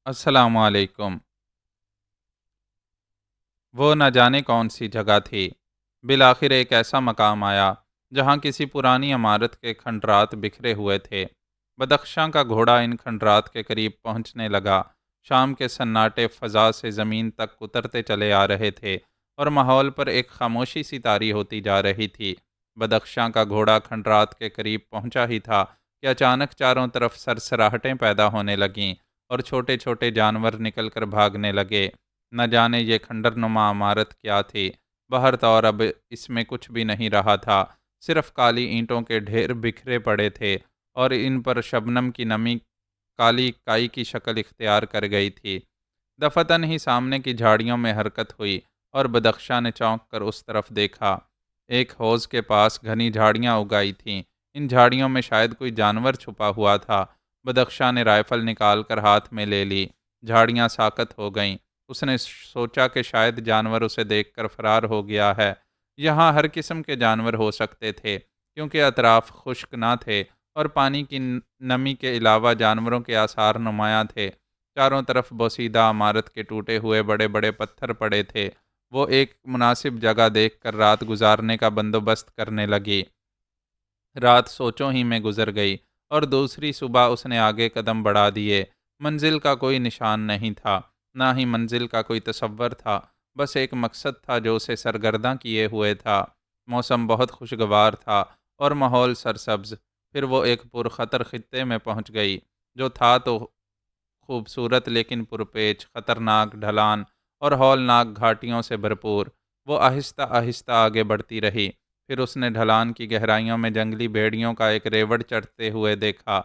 السلام علیکم۔ وہ نہ جانے کون سی جگہ تھی۔ بالآخر ایک ایسا مقام آیا جہاں کسی پرانی عمارت کے کھنڈرات بکھرے ہوئے تھے۔ بدخشاں کا گھوڑا ان کھنڈرات کے قریب پہنچنے لگا۔ شام کے سناٹے فضا سے زمین تک اترتے چلے آ رہے تھے اور ماحول پر ایک خاموشی سی طاری ہوتی جا رہی تھی۔ بدخشاں کا گھوڑا کھنڈرات کے قریب پہنچا ہی تھا کہ اچانک چاروں طرف سرسراہٹیں پیدا ہونے لگیں اور چھوٹے چھوٹے جانور نکل کر بھاگنے لگے۔ نہ جانے یہ کھنڈر نما عمارت کیا تھی۔ بہر طور اب اس میں کچھ بھی نہیں رہا تھا، صرف کالی اینٹوں کے ڈھیر بکھرے پڑے تھے اور ان پر شبنم کی نمی کالی کائی کی شکل اختیار کر گئی تھی۔ دفتن ہی سامنے کی جھاڑیوں میں حرکت ہوئی اور بدخشاں نے چونک کر اس طرف دیکھا۔ ایک حوض کے پاس گھنی جھاڑیاں اگائی تھیں۔ ان جھاڑیوں میں شاید کوئی جانور چھپا ہوا تھا۔ بدخشاں نے رائفل نکال کر ہاتھ میں لے لی۔ جھاڑیاں ساکت ہو گئیں۔ اس نے سوچا کہ شاید جانور اسے دیکھ کر فرار ہو گیا ہے۔ یہاں ہر قسم کے جانور ہو سکتے تھے کیونکہ اطراف خشک نہ تھے اور پانی کی نمی کے علاوہ جانوروں کے آثار نمایاں تھے۔ چاروں طرف بوسیدہ عمارت کے ٹوٹے ہوئے بڑے بڑے پتھر پڑے تھے۔ وہ ایک مناسب جگہ دیکھ کر رات گزارنے کا بندوبست کرنے لگی۔ رات سوچوں ہی میں گزر گئی اور دوسری صبح اس نے آگے قدم بڑھا دیے۔ منزل کا کوئی نشان نہیں تھا، نہ ہی منزل کا کوئی تصور تھا، بس ایک مقصد تھا جو اسے سرگرداں کیے ہوئے تھا۔ موسم بہت خوشگوار تھا اور ماحول سرسبز۔ پھر وہ ایک پرخطر خطے میں پہنچ گئی، جو تھا تو خوبصورت لیکن پرپیچ، خطرناک ڈھلان اور ہولناک گھاٹیوں سے بھرپور۔ وہ آہستہ آہستہ آگے بڑھتی رہی۔ پھر اس نے ڈھلان کی گہرائیوں میں جنگلی بھیڑیوں کا ایک ریوڑ چڑھتے ہوئے دیکھا۔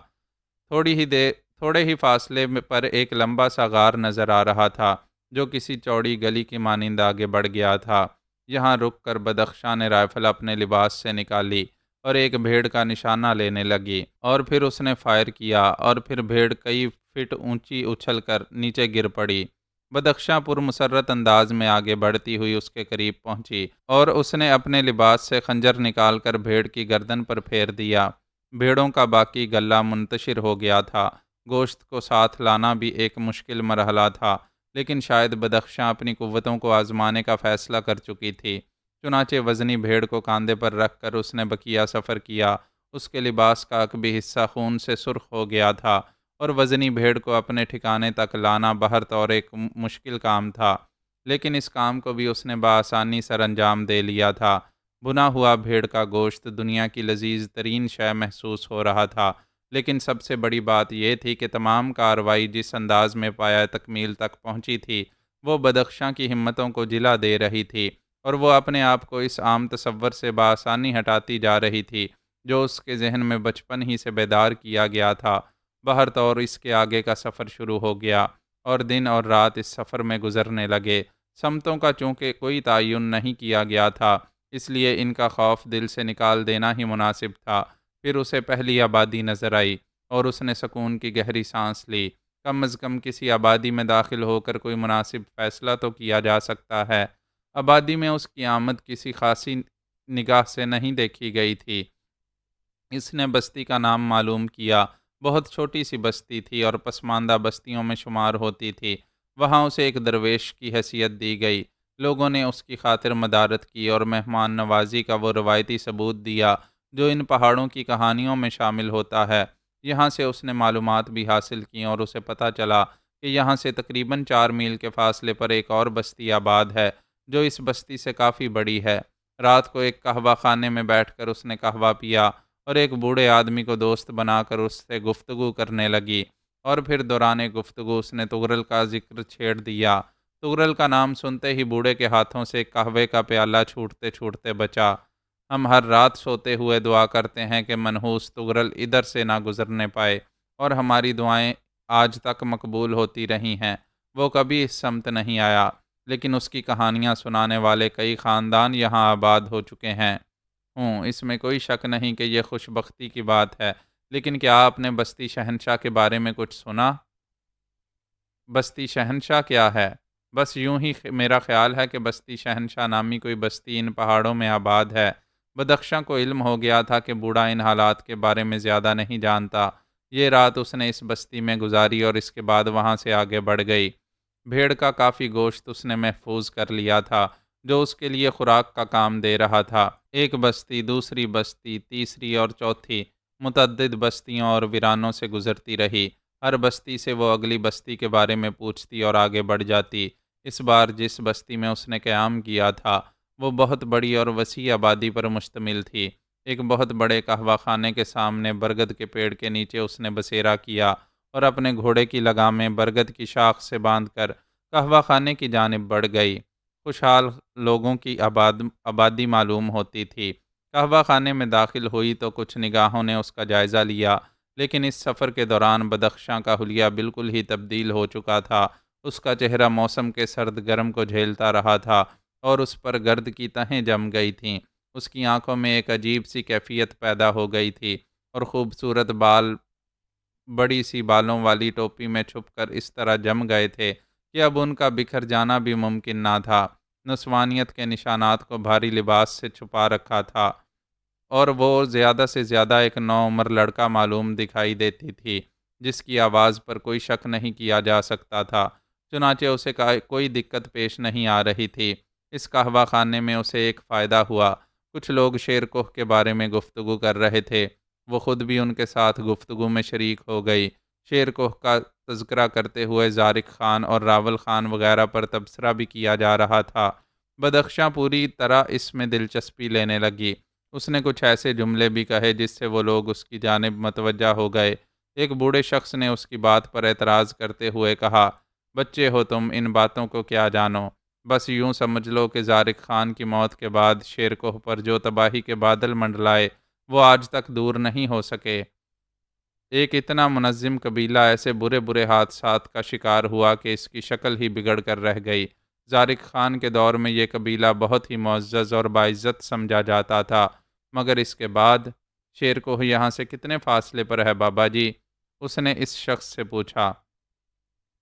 تھوڑے ہی فاصلے پر ایک لمبا سا غار نظر آ رہا تھا جو کسی چوڑی گلی کی مانند آگے بڑھ گیا تھا۔ یہاں رک کر بدخشاں نے رائفل اپنے لباس سے نکالی اور ایک بھیڑ کا نشانہ لینے لگی، اور پھر اس نے فائر کیا اور پھر بھیڑ کئی فٹ اونچی اچھل کر نیچے گر پڑی۔ بدخشاں پرمسرت انداز میں آگے بڑھتی ہوئی اس کے قریب پہنچی اور اس نے اپنے لباس سے خنجر نکال کر بھیڑ کی گردن پر پھیر دیا۔ بھیڑوں کا باقی غلہ منتشر ہو گیا تھا۔ گوشت کو ساتھ لانا بھی ایک مشکل مرحلہ تھا، لیکن شاید بدخشاں اپنی قوتوں کو آزمانے کا فیصلہ کر چکی تھی۔ چنانچہ وزنی بھیڑ کو کاندھے پر رکھ کر اس نے بقیہ سفر کیا۔ اس کے لباس کا عقبی حصہ خون سے سرخ ہو گیا تھا اور وزنی بھیڑ کو اپنے ٹھکانے تک لانا بہر طور ایک مشکل کام تھا، لیکن اس کام کو بھی اس نے بآسانی سر انجام دے لیا تھا۔ بھنا ہوا بھیڑ کا گوشت دنیا کی لذیذ ترین شے محسوس ہو رہا تھا، لیکن سب سے بڑی بات یہ تھی کہ تمام کارروائی جس انداز میں پایہ تکمیل تک پہنچی تھی، وہ بدخشاں کی ہمتوں کو جلا دے رہی تھی اور وہ اپنے آپ کو اس عام تصور سے بآسانی ہٹاتی جا رہی تھی جو اس کے ذہن میں بچپن ہی سے بیدار کیا گیا تھا۔ بہر طور اس کے آگے کا سفر شروع ہو گیا اور دن اور رات اس سفر میں گزرنے لگے۔ سمتوں کا چونکہ کوئی تعین نہیں کیا گیا تھا، اس لیے ان کا خوف دل سے نکال دینا ہی مناسب تھا۔ پھر اسے پہلی آبادی نظر آئی اور اس نے سکون کی گہری سانس لی۔ کم از کم کسی آبادی میں داخل ہو کر کوئی مناسب فیصلہ تو کیا جا سکتا ہے۔ آبادی میں اس کی آمد کسی خاصی نگاہ سے نہیں دیکھی گئی تھی۔ اس نے بستی کا نام معلوم کیا۔ بہت چھوٹی سی بستی تھی اور پسماندہ بستیوں میں شمار ہوتی تھی۔ وہاں اسے ایک درویش کی حیثیت دی گئی۔ لوگوں نے اس کی خاطر مدارت کی اور مہمان نوازی کا وہ روایتی ثبوت دیا جو ان پہاڑوں کی کہانیوں میں شامل ہوتا ہے۔ یہاں سے اس نے معلومات بھی حاصل کیں اور اسے پتہ چلا کہ یہاں سے تقریباً 4 میل کے فاصلے پر ایک اور بستی آباد ہے جو اس بستی سے کافی بڑی ہے۔ رات کو ایک قہوہ خانے میں بیٹھ کر اس نے قہوہ پیا اور ایک بوڑھے آدمی کو دوست بنا کر اس سے گفتگو کرنے لگی، اور پھر دوران گفتگو اس نے تغرل کا ذکر چھیڑ دیا۔ تغرل کا نام سنتے ہی بوڑھے کے ہاتھوں سے قہوے کا پیالہ چھوٹتے چھوٹتے بچا۔ ہم ہر رات سوتے ہوئے دعا کرتے ہیں کہ منحوس تغرل ادھر سے نہ گزرنے پائے، اور ہماری دعائیں آج تک مقبول ہوتی رہی ہیں۔ وہ کبھی اس سمت نہیں آیا، لیکن اس کی کہانیاں سنانے والے کئی خاندان یہاں آباد ہو چکے ہیں۔ اس میں کوئی شک نہیں کہ یہ خوش بختی کی بات ہے، لیکن کیا آپ نے بستی شہنشاہ کے بارے میں کچھ سنا؟ بستی شہنشاہ کیا ہے؟ بس یوں ہی میرا خیال ہے کہ بستی شہنشاہ نامی کوئی بستی ان پہاڑوں میں آباد ہے۔ بدخشاں کو علم ہو گیا تھا کہ بوڑھا ان حالات کے بارے میں زیادہ نہیں جانتا۔ یہ رات اس نے اس بستی میں گزاری اور اس کے بعد وہاں سے آگے بڑھ گئی۔ بھیڑ کا کافی گوشت اس نے محفوظ کر لیا تھا، جو اس کے لیے خوراک کا کام دے رہا تھا۔ ایک بستی، دوسری بستی، تیسری اور چوتھی، متعدد بستیوں اور ویرانوں سے گزرتی رہی۔ ہر بستی سے وہ اگلی بستی کے بارے میں پوچھتی اور آگے بڑھ جاتی۔ اس بار جس بستی میں اس نے قیام کیا تھا وہ بہت بڑی اور وسیع آبادی پر مشتمل تھی۔ ایک بہت بڑے قہوہ خانے کے سامنے برگد کے پیڑ کے نیچے اس نے بسیرا کیا اور اپنے گھوڑے کی لگامیں برگد کی شاخ سے باندھ کر قہوہ خانے کی جانب بڑھ گئی۔ خوشحال لوگوں کی آبادی معلوم ہوتی تھی۔ قہوہ خانے میں داخل ہوئی تو کچھ نگاہوں نے اس کا جائزہ لیا، لیکن اس سفر کے دوران بدخشاں کا حلیہ بالکل ہی تبدیل ہو چکا تھا۔ اس کا چہرہ موسم کے سرد گرم کو جھیلتا رہا تھا اور اس پر گرد کی تہیں جم گئی تھیں۔ اس کی آنکھوں میں ایک عجیب سی کیفیت پیدا ہو گئی تھی اور خوبصورت بال بڑی سی بالوں والی ٹوپی میں چھپ کر اس طرح جم گئے تھے کہ اب ان کا بکھر جانا بھی ممکن نہ تھا۔ نسوانیت کے نشانات کو بھاری لباس سے چھپا رکھا تھا اور وہ زیادہ سے زیادہ ایک نوعمر لڑکا معلوم دکھائی دیتی تھی، جس کی آواز پر کوئی شک نہیں کیا جا سکتا تھا۔ چنانچہ اسے کوئی دقت پیش نہیں آ رہی تھی۔ اس قہوہ خانے میں اسے ایک فائدہ ہوا۔ کچھ لوگ شیر کوہ کے بارے میں گفتگو کر رہے تھے، وہ خود بھی ان کے ساتھ گفتگو میں شریک ہو گئی۔ شیر کوہ کا تذکرہ کرتے ہوئے زارق خان اور راول خان وغیرہ پر تبصرہ بھی کیا جا رہا تھا۔ بدخشاں پوری طرح اس میں دلچسپی لینے لگی۔ اس نے کچھ ایسے جملے بھی کہے جس سے وہ لوگ اس کی جانب متوجہ ہو گئے۔ ایک بوڑھے شخص نے اس کی بات پر اعتراض کرتے ہوئے کہا، بچے ہو تم، ان باتوں کو کیا جانو؟ بس یوں سمجھ لو کہ زارق خان کی موت کے بعد شیر کوہ پر جو تباہی کے بادل منڈلائے وہ آج تک دور نہیں ہو سکے۔ ایک اتنا منظم قبیلہ ایسے برے برے حادثات کا شکار ہوا کہ اس کی شکل ہی بگڑ کر رہ گئی۔ زارق خان کے دور میں یہ قبیلہ بہت ہی معزز اور باعزت سمجھا جاتا تھا، مگر اس کے بعد شیر کوہ یہاں سے کتنے فاصلے پر ہے بابا جی؟ اس نے اس شخص سے پوچھا۔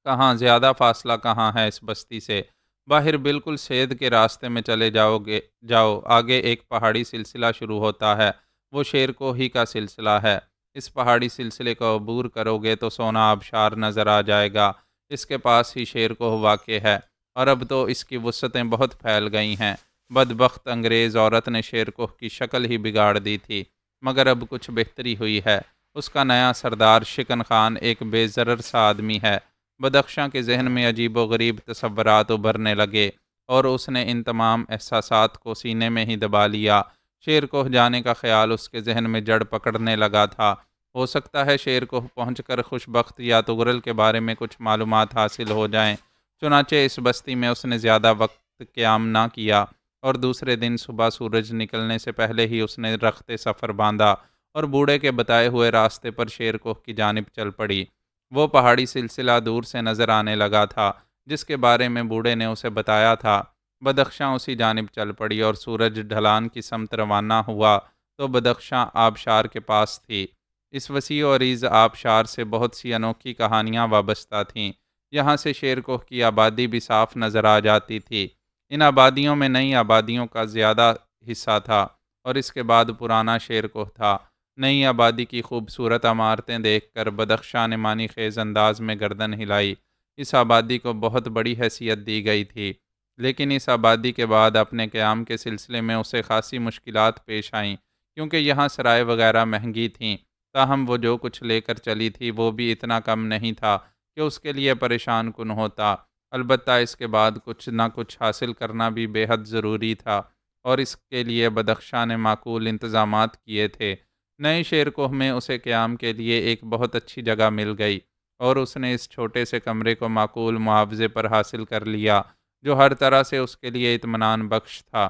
کہاں، زیادہ فاصلہ کہاں ہے اس بستی سے؟ باہر بالکل سید کے راستے میں چلے جاؤ، آگے ایک پہاڑی سلسلہ شروع ہوتا ہے، وہ شیر کوہ ہی کا سلسلہ ہے۔ اس پہاڑی سلسلے کو عبور کرو گے تو سونا آبشار نظر آ جائے گا، اس کے پاس ہی شیر کوہ واقع ہے، اور اب تو اس کی وسعتیں بہت پھیل گئی ہیں۔ بدبخت انگریز عورت نے شیر کوہ کی شکل ہی بگاڑ دی تھی، مگر اب کچھ بہتری ہوئی ہے۔ اس کا نیا سردار شکن خان ایک بے ضرر سا آدمی ہے۔ بدخشاں کے ذہن میں عجیب و غریب تصورات ابھرنے لگے اور اس نے ان تمام احساسات کو سینے میں ہی دبا لیا۔ شیر کوہ جانے کا خیال اس کے ذہن میں جڑ پکڑنے لگا تھا۔ ہو سکتا ہے شیر کوہ پہنچ کر خوش بخت یا تغرل کے بارے میں کچھ معلومات حاصل ہو جائیں۔ چنانچہ اس بستی میں اس نے زیادہ وقت قیام نہ کیا اور دوسرے دن صبح سورج نکلنے سے پہلے ہی اس نے رخت سفر باندھا اور بوڑھے کے بتائے ہوئے راستے پر شیر کوہ کی جانب چل پڑی۔ وہ پہاڑی سلسلہ دور سے نظر آنے لگا تھا جس کے بارے میں بوڑھے نے اسے بتایا تھا۔ بدخشاں اسی جانب چل پڑی اور سورج ڈھلان کی سمت روانہ ہوا تو بدخشاں آبشار کے پاس تھی۔ اس وسیع و عریض آبشار سے بہت سی انوکھی کہانیاں وابستہ تھیں۔ یہاں سے شیر کوہ کی آبادی بھی صاف نظر آ جاتی تھی۔ ان آبادیوں میں نئی آبادیوں کا زیادہ حصہ تھا اور اس کے بعد پرانا شیر کوہ تھا۔ نئی آبادی کی خوبصورت عمارتیں دیکھ کر بدخشاں نے معنی خیز انداز میں گردن ہلائی۔ اس آبادی کو بہت بڑی حیثیت دی گئی تھی، لیکن اس آبادی کے بعد اپنے قیام کے سلسلے میں اسے خاصی مشکلات پیش آئیں، کیونکہ یہاں سرائے وغیرہ مہنگی تھیں۔ تاہم وہ جو کچھ لے کر چلی تھی وہ بھی اتنا کم نہیں تھا کہ اس کے لیے پریشان کن ہوتا۔ البتہ اس کے بعد کچھ نہ کچھ حاصل کرنا بھی بے حد ضروری تھا، اور اس کے لیے بدخشاں نے معقول انتظامات کیے تھے۔ نئے شیر کوہ میں اسے قیام کے لیے ایک بہت اچھی جگہ مل گئی اور اس نے اس چھوٹے سے کمرے کو معقول معاوضے پر حاصل کر لیا، جو ہر طرح سے اس کے لیے اطمینان بخش تھا۔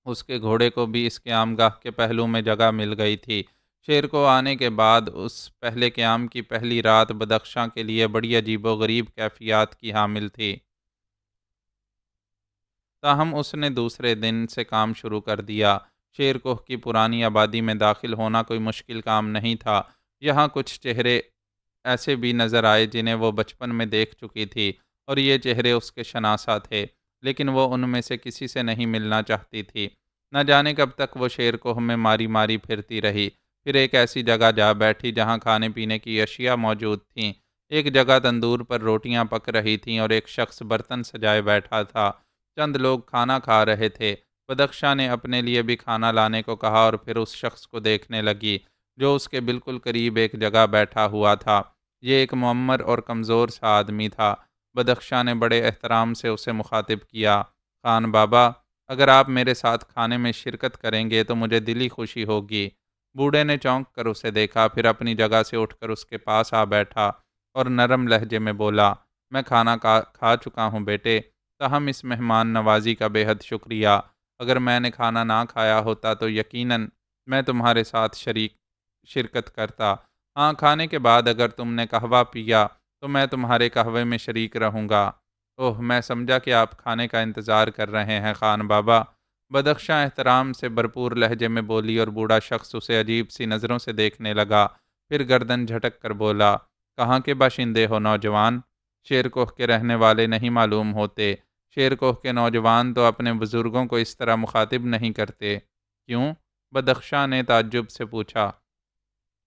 اس کے گھوڑے کو بھی اس قیام گاہ کے پہلو میں جگہ مل گئی تھی۔ شیر کو آنے کے بعد اس پہلے قیام کی پہلی رات بدخشاں کے لیے بڑی عجیب و غریب کیفیات کی حامل تھی۔ تاہم اس نے دوسرے دن سے کام شروع کر دیا۔ شیر کوہ کی پرانی آبادی میں داخل ہونا کوئی مشکل کام نہیں تھا۔ یہاں کچھ چہرے ایسے بھی نظر آئے جنہیں وہ بچپن میں دیکھ چکی تھی، اور یہ چہرے اس کے شناسا تھے، لیکن وہ ان میں سے کسی سے نہیں ملنا چاہتی تھی۔ نہ جانے کب تک وہ شیر کوہ میں ماری ماری پھرتی رہی۔ پھر ایک ایسی جگہ جا بیٹھی جہاں کھانے پینے کی اشیاء موجود تھیں۔ ایک جگہ تندور پر روٹیاں پک رہی تھیں اور ایک شخص برتن سجائے بیٹھا تھا۔ چند لوگ کھانا کھا رہے تھے۔ بدخشاں نے اپنے لیے بھی کھانا لانے کو کہا اور پھر اس شخص کو دیکھنے لگی جو اس کے بالکل قریب ایک جگہ بیٹھا ہوا تھا۔ یہ ایک معمر اور کمزور سا آدمی تھا۔ بدخشاں نے بڑے احترام سے اسے مخاطب کیا، خان بابا، اگر آپ میرے ساتھ کھانے میں شرکت کریں گے تو مجھے دلی خوشی ہوگی۔ بوڑھے نے چونک کر اسے دیکھا، پھر اپنی جگہ سے اٹھ کر اس کے پاس آ بیٹھا اور نرم لہجے میں بولا، میں کھانا کھا چکا ہوں بیٹے، تاہم اس مہمان نوازی کا بے حد شکریہ۔ اگر میں نے کھانا نہ کھایا ہوتا تو یقیناً میں تمہارے ساتھ شرکت کرتا۔ ہاں، کھانے کے بعد اگر تم نے قہوہ پیا تو میں تمہارے قہوے میں شریک رہوں گا۔ اوہ، میں سمجھا کہ آپ کھانے کا انتظار کر رہے ہیں خان بابا۔ بدخشاں احترام سے بھرپور لہجے میں بولی اور بوڑھا شخص اسے عجیب سی نظروں سے دیکھنے لگا، پھر گردن جھٹک کر بولا، کہاں کے باشندے ہو نوجوان؟ شیر کوہ کے رہنے والے نہیں معلوم ہوتے؟ شیر کوہ کے نوجوان تو اپنے بزرگوں کو اس طرح مخاطب نہیں کرتے۔ کیوں؟ بدخشاں نے تعجب سے پوچھا۔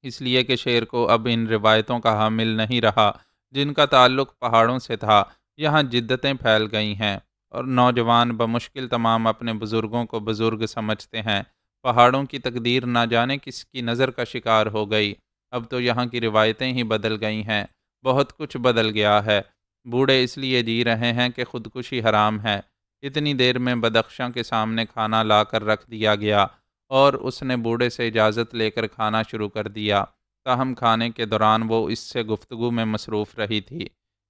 اس لیے کہ شیر کو اب ان روایتوں کا حامل نہیں رہا جن کا تعلق پہاڑوں سے تھا۔ یہاں جدتیں پھیل گئی ہیں اور نوجوان بمشکل تمام اپنے بزرگوں کو بزرگ سمجھتے ہیں۔ پہاڑوں کی تقدیر نہ جانے کس کی نظر کا شکار ہو گئی۔ اب تو یہاں کی روایتیں ہی بدل گئی ہیں، بہت کچھ بدل گیا ہے۔ بوڑھے اس لیے جی رہے ہیں کہ خودکشی حرام ہے۔ اتنی دیر میں بدخشاں کے سامنے کھانا لا کر رکھ دیا گیا اور اس نے بوڑھے سے اجازت لے کر کھانا شروع کر دیا، تاہم کھانے کے دوران وہ اس سے گفتگو میں مصروف رہی تھی۔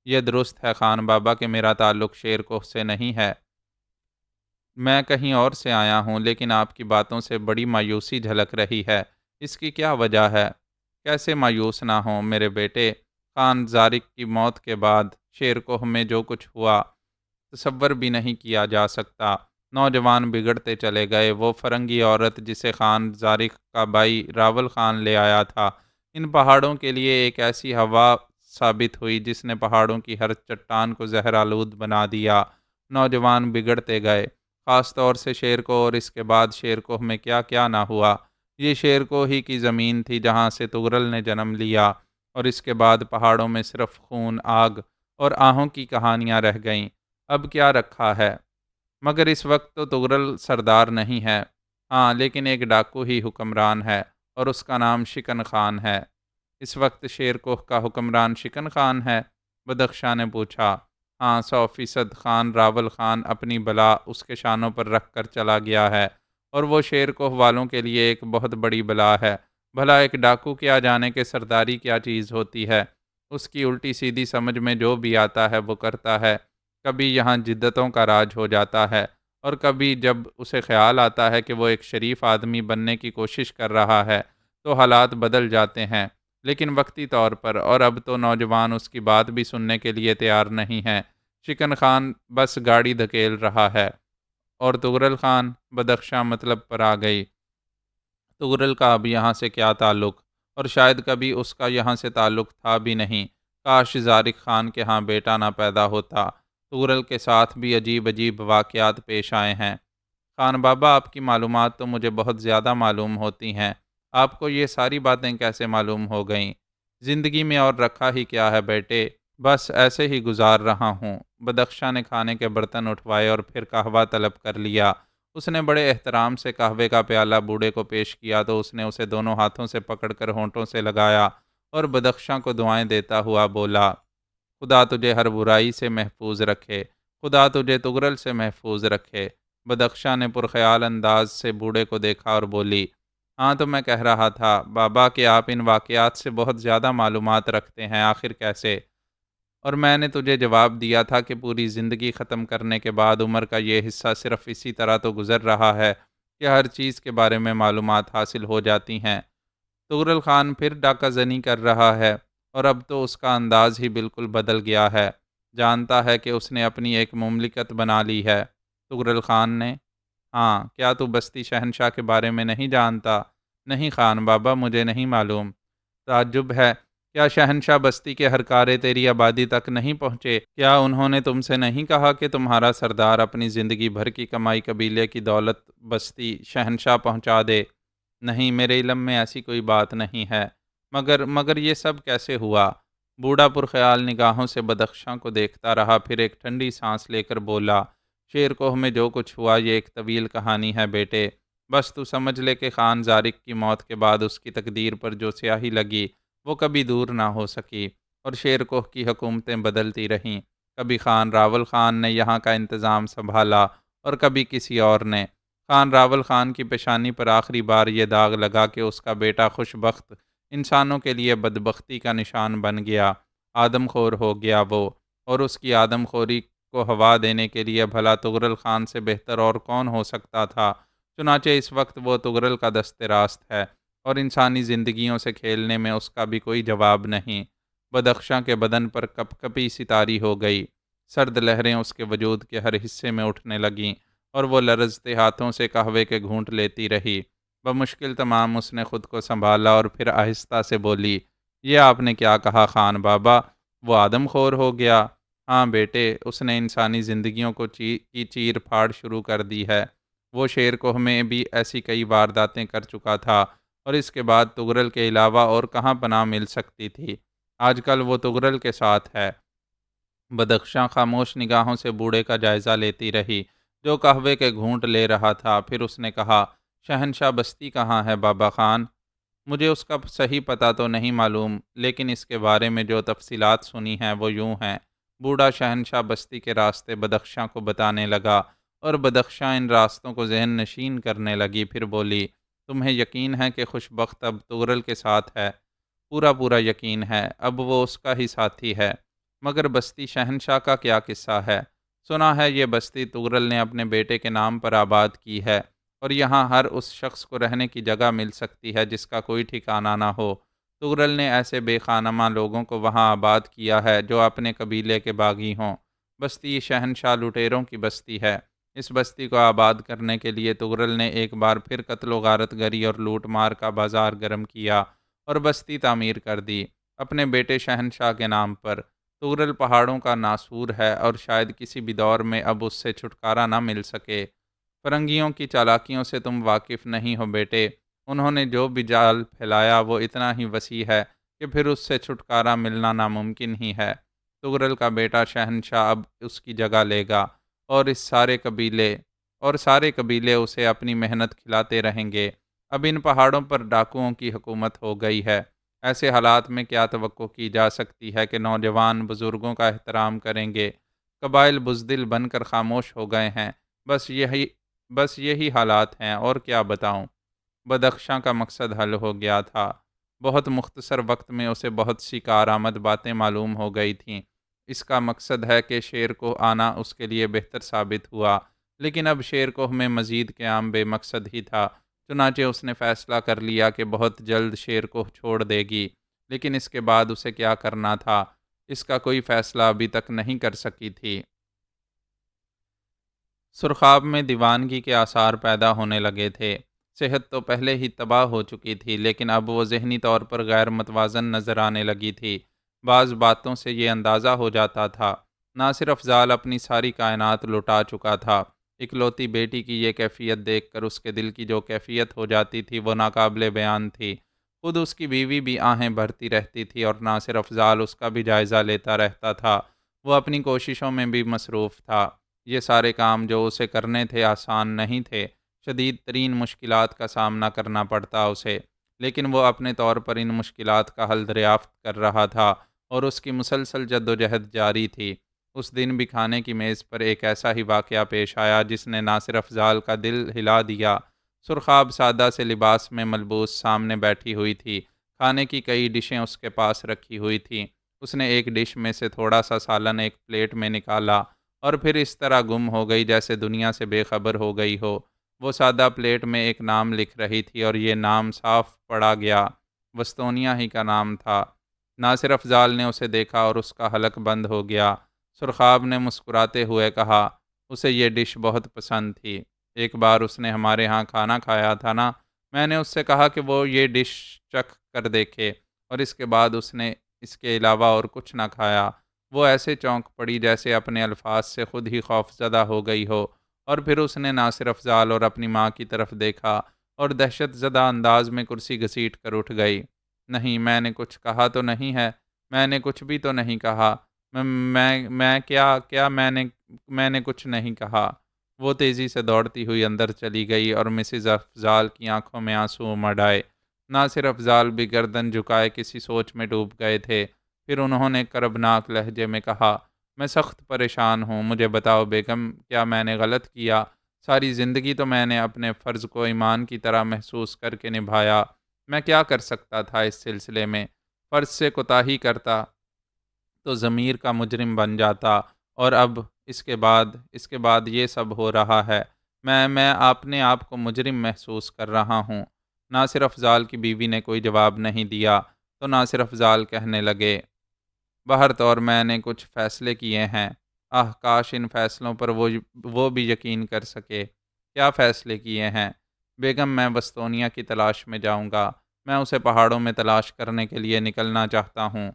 یہ درست ہے خان بابا کہ میرا تعلق شیر کوہ سے نہیں ہے، میں کہیں اور سے آیا ہوں، لیکن آپ کی باتوں سے بڑی مایوسی جھلک رہی ہے۔ اس کی کیا وجہ ہے؟ کیسے مایوس نہ ہوں میرے بیٹے؟ خان زارق کی موت کے بعد شیر کوہ میں جو کچھ ہوا تصور بھی نہیں کیا جا سکتا۔ نوجوان بگڑتے چلے گئے۔ وہ فرنگی عورت جسے خان زارق کا بھائی راول خان لے آیا تھا، ان پہاڑوں کے لیے ایک ایسی ہوا ثابت ہوئی جس نے پہاڑوں کی ہر چٹان کو زہر آلود بنا دیا۔ نوجوان بگڑتے گئے، خاص طور سے شیر کوہ، اور اس کے بعد شیر کوہ میں کیا کیا نہ ہوا۔ یہ شیر کوہ ہی کی زمین تھی جہاں سے تغرل نے جنم لیا، اور اس کے بعد پہاڑوں میں صرف خون، آگ اور آہوں کی کہانیاں رہ گئیں۔ اب کیا رکھا ہے؟ مگر اس وقت تو تغرل سردار نہیں ہے۔ ہاں، لیکن ایک ڈاکو ہی حکمران ہے اور اس کا نام شکن خان ہے۔ اس وقت شیر کوہ کا حکمران شکن خان ہے؟ بدخشاں نے پوچھا۔ ہاں، 100% خان راول خان اپنی بلا اس کے شانوں پر رکھ کر چلا گیا ہے، اور وہ شیر کوہ والوں کے لیے ایک بہت بڑی بلا ہے۔ بھلا ایک ڈاکو کیا جانے کہ سرداری کیا چیز ہوتی ہے؟ اس کی الٹی سیدھی سمجھ میں جو بھی آتا ہے وہ کرتا ہے۔ کبھی یہاں جدتوں کا راج ہو جاتا ہے، اور کبھی جب اسے خیال آتا ہے کہ وہ ایک شریف آدمی بننے کی کوشش کر رہا ہے تو حالات بدل جاتے ہیں، لیکن وقتی طور پر، اور اب تو نوجوان اس کی بات بھی سننے کے لیے تیار نہیں ہے۔ شکن خان بس گاڑی دھکیل رہا ہے، اور تغرل خان؟ بدخشاں مطلب پر آ گئی۔ تغرل کا اب یہاں سے کیا تعلق؟ اور شاید کبھی اس کا یہاں سے تعلق تھا بھی نہیں۔ کاش زارق خان کے ہاں بیٹا نہ پیدا ہوتا۔ تغرل کے ساتھ بھی عجیب عجیب واقعات پیش آئے ہیں۔ خان بابا، آپ کی معلومات تو مجھے بہت زیادہ معلوم ہوتی ہیں۔ آپ کو یہ ساری باتیں کیسے معلوم ہو گئیں؟ زندگی میں اور رکھا ہی کیا ہے بیٹے، بس ایسے ہی گزار رہا ہوں۔ بدخشاں نے کھانے کے برتن اٹھوائے اور پھر قہوہ طلب کر لیا۔ اس نے بڑے احترام سے قہوے کا پیالہ بوڑھے کو پیش کیا تو اس نے اسے دونوں ہاتھوں سے پکڑ کر ہونٹوں سے لگایا اور بدخشاں کو دعائیں دیتا ہوا بولا، خدا تجھے ہر برائی سے محفوظ رکھے، خدا تجھے تغرل سے محفوظ رکھے۔ بدخشاں نے پرخیال انداز سے بوڑھے کو دیکھا اور بولی، ہاں تو میں کہہ رہا تھا بابا کہ آپ ان واقعات سے بہت زیادہ معلومات رکھتے ہیں، آخر کیسے؟ اور میں نے تجھے جواب دیا تھا کہ پوری زندگی ختم کرنے کے بعد عمر کا یہ حصہ صرف اسی طرح تو گزر رہا ہے کہ ہر چیز کے بارے میں معلومات حاصل ہو جاتی ہیں۔ تغرل خان پھر ڈاکہ زنی کر رہا ہے، اور اب تو اس کا انداز ہی بالکل بدل گیا ہے۔ جانتا ہے کہ اس نے اپنی ایک مملکت بنا لی ہے۔ تغرل خان نے، ہاں، کیا تو بستی شہنشاہ کے بارے میں نہیں جانتا؟ نہیں خان بابا، مجھے نہیں معلوم۔ تعجب ہے، کیا شہنشاہ بستی کے ہر کارے تیری آبادی تک نہیں پہنچے؟ کیا انہوں نے تم سے نہیں کہا کہ تمہارا سردار اپنی زندگی بھر کی کمائی قبیلے کی دولت بستی شہنشاہ پہنچا دے؟ نہیں، میرے علم میں ایسی کوئی بات نہیں ہے۔ مگر یہ سب کیسے ہوا؟ بوڑھا پرخیال نگاہوں سے بدخشاں کو دیکھتا رہا، پھر ایک ٹھنڈی سانس لے کر بولا، شیر کوہ میں جو کچھ ہوا یہ ایک طویل کہانی ہے بیٹے۔ بس تو سمجھ لے کہ خان زارق کی موت کے بعد اس کی تقدیر پر جو سیاہی لگی وہ کبھی دور نہ ہو سکی، اور شیر کوہ کی حکومتیں بدلتی رہیں۔ کبھی خان راول خان نے یہاں کا انتظام سنبھالا اور کبھی کسی اور نے۔ خان راول خان کی پیشانی پر آخری بار یہ داغ لگا کہ اس کا بیٹا خوش بخت انسانوں کے لیے بدبختی کا نشان بن گیا، آدم خور ہو گیا وہ، اور اس کی آدم خوری کو ہوا دینے کے لیے بھلا تغرل خان سے بہتر اور کون ہو سکتا تھا؟ چنانچہ اس وقت وہ تغرل کا دست راست ہے، اور انسانی زندگیوں سے کھیلنے میں اس کا بھی کوئی جواب نہیں۔ بدخشاں کے بدن پر کپ کپی سی طاری ہو گئی، سرد لہریں اس کے وجود کے ہر حصے میں اٹھنے لگیں، اور وہ لرزتے ہاتھوں سے قہوے کے گھونٹ لیتی رہی۔ بمشکل تمام اس نے خود کو سنبھالا اور پھر آہستہ سے بولی، یہ آپ نے کیا کہا خان بابا؟ وہ آدم خور ہو گیا؟ ہاں بیٹے، اس نے انسانی زندگیوں کی چیر پھاڑ شروع کر دی ہے۔ وہ شیر کوہ میں بھی ایسی کئی وارداتیں کر چکا تھا، اور اس کے بعد تغرل کے علاوہ اور کہاں پناہ مل سکتی تھی؟ آج کل وہ تغرل کے ساتھ ہے۔ بدخشاں خاموش نگاہوں سے بوڑھے کا جائزہ لیتی رہی، جو قہوے کے گھونٹ لے رہا تھا۔ پھر اس نے کہا، شہنشاہ بستی کہاں ہے بابا خان؟ مجھے اس کا صحیح پتہ تو نہیں معلوم، لیکن اس کے بارے میں جو تفصیلات سنی ہیں وہ یوں ہیں۔ بوڑھا شہنشاہ بستی کے راستے بدخشاں کو بتانے لگا، اور بدخشاں ان راستوں کو ذہن نشین کرنے لگی۔ پھر بولی، تمہیں یقین ہے کہ خوش بخت اب تغرل کے ساتھ ہے؟ پورا پورا یقین ہے، اب وہ اس کا ہی ساتھی ہے۔ مگر بستی شہنشاہ کا کیا قصہ ہے؟ سنا ہے یہ بستی تغرل نے اپنے بیٹے کے نام پر آباد کی ہے، اور یہاں ہر اس شخص کو رہنے کی جگہ مل سکتی ہے جس کا کوئی ٹھکانہ نہ ہو۔ تغرل نے ایسے بے خانماں لوگوں کو وہاں آباد کیا ہے جو اپنے قبیلے کے باغی ہوں۔ بستی شہنشاہ لٹیروں کی بستی ہے۔ اس بستی کو آباد کرنے کے لیے تغرل نے ایک بار پھر قتل و غارت گری اور لوٹ مار کا بازار گرم کیا، اور بستی تعمیر کر دی اپنے بیٹے شہنشاہ کے نام پر۔ تغرل پہاڑوں کا ناسور ہے، اور شاید کسی بھی دور میں اب اس سے چھٹکارا نہ مل سکے۔ فرنگیوں کی چالاکیوں سے تم واقف نہیں ہو بیٹے، انہوں نے جو بھی جال پھیلایا وہ اتنا ہی وسیع ہے کہ پھر اس سے چھٹکارا ملنا ناممکن ہی ہے۔ تغرل کا بیٹا شہنشاہ اب اس کی جگہ لے گا، اور سارے قبیلے اسے اپنی محنت کھلاتے رہیں گے۔ اب ان پہاڑوں پر ڈاکوؤں کی حکومت ہو گئی ہے۔ ایسے حالات میں کیا توقع کی جا سکتی ہے کہ نوجوان بزرگوں کا احترام کریں گے؟ قبائل بزدل بن کر خاموش ہو گئے ہیں۔ بس یہی حالات ہیں، اور کیا بتاؤں؟ بدخشاں کا مقصد حل ہو گیا تھا۔ بہت مختصر وقت میں اسے بہت سی کارآمد باتیں معلوم ہو گئی تھیں۔ اس کا مقصد ہے کہ شیر کوہ آنا اس کے لیے بہتر ثابت ہوا، لیکن اب شیر کوہ میں مزید قیام بے مقصد ہی تھا۔ چنانچہ اس نے فیصلہ کر لیا کہ بہت جلد شیر کوہ چھوڑ دے گی، لیکن اس کے بعد اسے کیا کرنا تھا، اس کا کوئی فیصلہ ابھی تک نہیں کر سکی تھی۔ سرخاب میں دیوانگی کے آثار پیدا ہونے لگے تھے۔ صحت تو پہلے ہی تباہ ہو چکی تھی، لیکن اب وہ ذہنی طور پر غیر متوازن نظر آنے لگی تھی۔ بعض باتوں سے یہ اندازہ ہو جاتا تھا، ناصر افضال اپنی ساری کائنات لٹا چکا تھا۔ اکلوتی بیٹی کی یہ کیفیت دیکھ کر اس کے دل کی جو کیفیت ہو جاتی تھی وہ ناقابل بیان تھی۔ خود اس کی بیوی بھی آہیں بھرتی رہتی تھی، اور ناصر افضال اس کا بھی جائزہ لیتا رہتا تھا۔ وہ اپنی کوششوں میں بھی مصروف تھا۔ یہ سارے کام جو اسے کرنے تھے آسان نہیں تھے، شدید ترین مشکلات کا سامنا کرنا پڑتا اسے، لیکن وہ اپنے طور پر ان مشکلات کا حل دریافت کر رہا تھا، اور اس کی مسلسل جدوجہد جاری تھی۔ اس دن بھی کھانے کی میز پر ایک ایسا ہی واقعہ پیش آیا جس نے ناصر افضال کا دل ہلا دیا۔ سرخاب سادہ سے لباس میں ملبوس سامنے بیٹھی ہوئی تھی۔ کھانے کی کئی ڈشیں اس کے پاس رکھی ہوئی تھیں۔ اس نے ایک ڈش میں سے تھوڑا سا سالن ایک پلیٹ میں نکالا، اور پھر اس طرح گم ہو گئی جیسے دنیا سے بے خبر ہو گئی ہو۔ وہ سادہ پلیٹ میں ایک نام لکھ رہی تھی، اور یہ نام صاف پڑھا گیا، وستونیا ہی کا نام تھا۔ ناصر افضال نے اسے دیکھا اور اس کا حلق بند ہو گیا۔ سرخاب نے مسکراتے ہوئے کہا، اسے یہ ڈش بہت پسند تھی۔ ایک بار اس نے ہمارے ہاں کھانا کھایا تھا نا، میں نے اس سے کہا کہ وہ یہ ڈش چکھ کر دیکھے، اور اس کے بعد اس نے اس کے علاوہ اور کچھ نہ کھایا۔ وہ ایسے چونک پڑی جیسے اپنے الفاظ سے خود ہی خوف زدہ ہو گئی ہو، اور پھر اس نے ناصر افضال اور اپنی ماں کی طرف دیکھا، اور دہشت زدہ انداز میں کرسی گھسیٹ کر اٹھ گئی۔ نہیں، میں نے کچھ کہا تو نہیں ہے، میں نے کچھ بھی تو نہیں کہا، میں کیا میں نے کچھ نہیں کہا۔ وہ تیزی سے دوڑتی ہوئی اندر چلی گئی اور مسز افضال کی آنکھوں میں آنسو امڈ آئے۔ ناصر افضال بھی گردن جھکائے کسی سوچ میں ڈوب گئے تھے۔ پھر انہوں نے کربناک لہجے میں کہا، میں سخت پریشان ہوں، مجھے بتاؤ بیگم، کیا میں نے غلط کیا؟ ساری زندگی تو میں نے اپنے فرض کو ایمان کی طرح محسوس کر کے نبھایا۔ میں کیا کر سکتا تھا اس سلسلے میں؟ فرض سے کوتاہی کرتا تو ضمیر کا مجرم بن جاتا، اور اب اس کے بعد یہ سب ہو رہا ہے۔ میں اپنے آپ کو مجرم محسوس کر رہا ہوں۔ ناصر افضال کی بیوی نے کوئی جواب نہیں دیا تو ناصر افضال کہنے لگے، بہرطور میں نے کچھ فیصلے کیے ہیں۔ کاش ان فیصلوں پر وہ بھی یقین کر سکے۔ کیا فیصلے کیے ہیں؟ بیگم، میں وستونیا کی تلاش میں جاؤں گا۔ میں اسے پہاڑوں میں تلاش کرنے کے لیے نکلنا چاہتا ہوں۔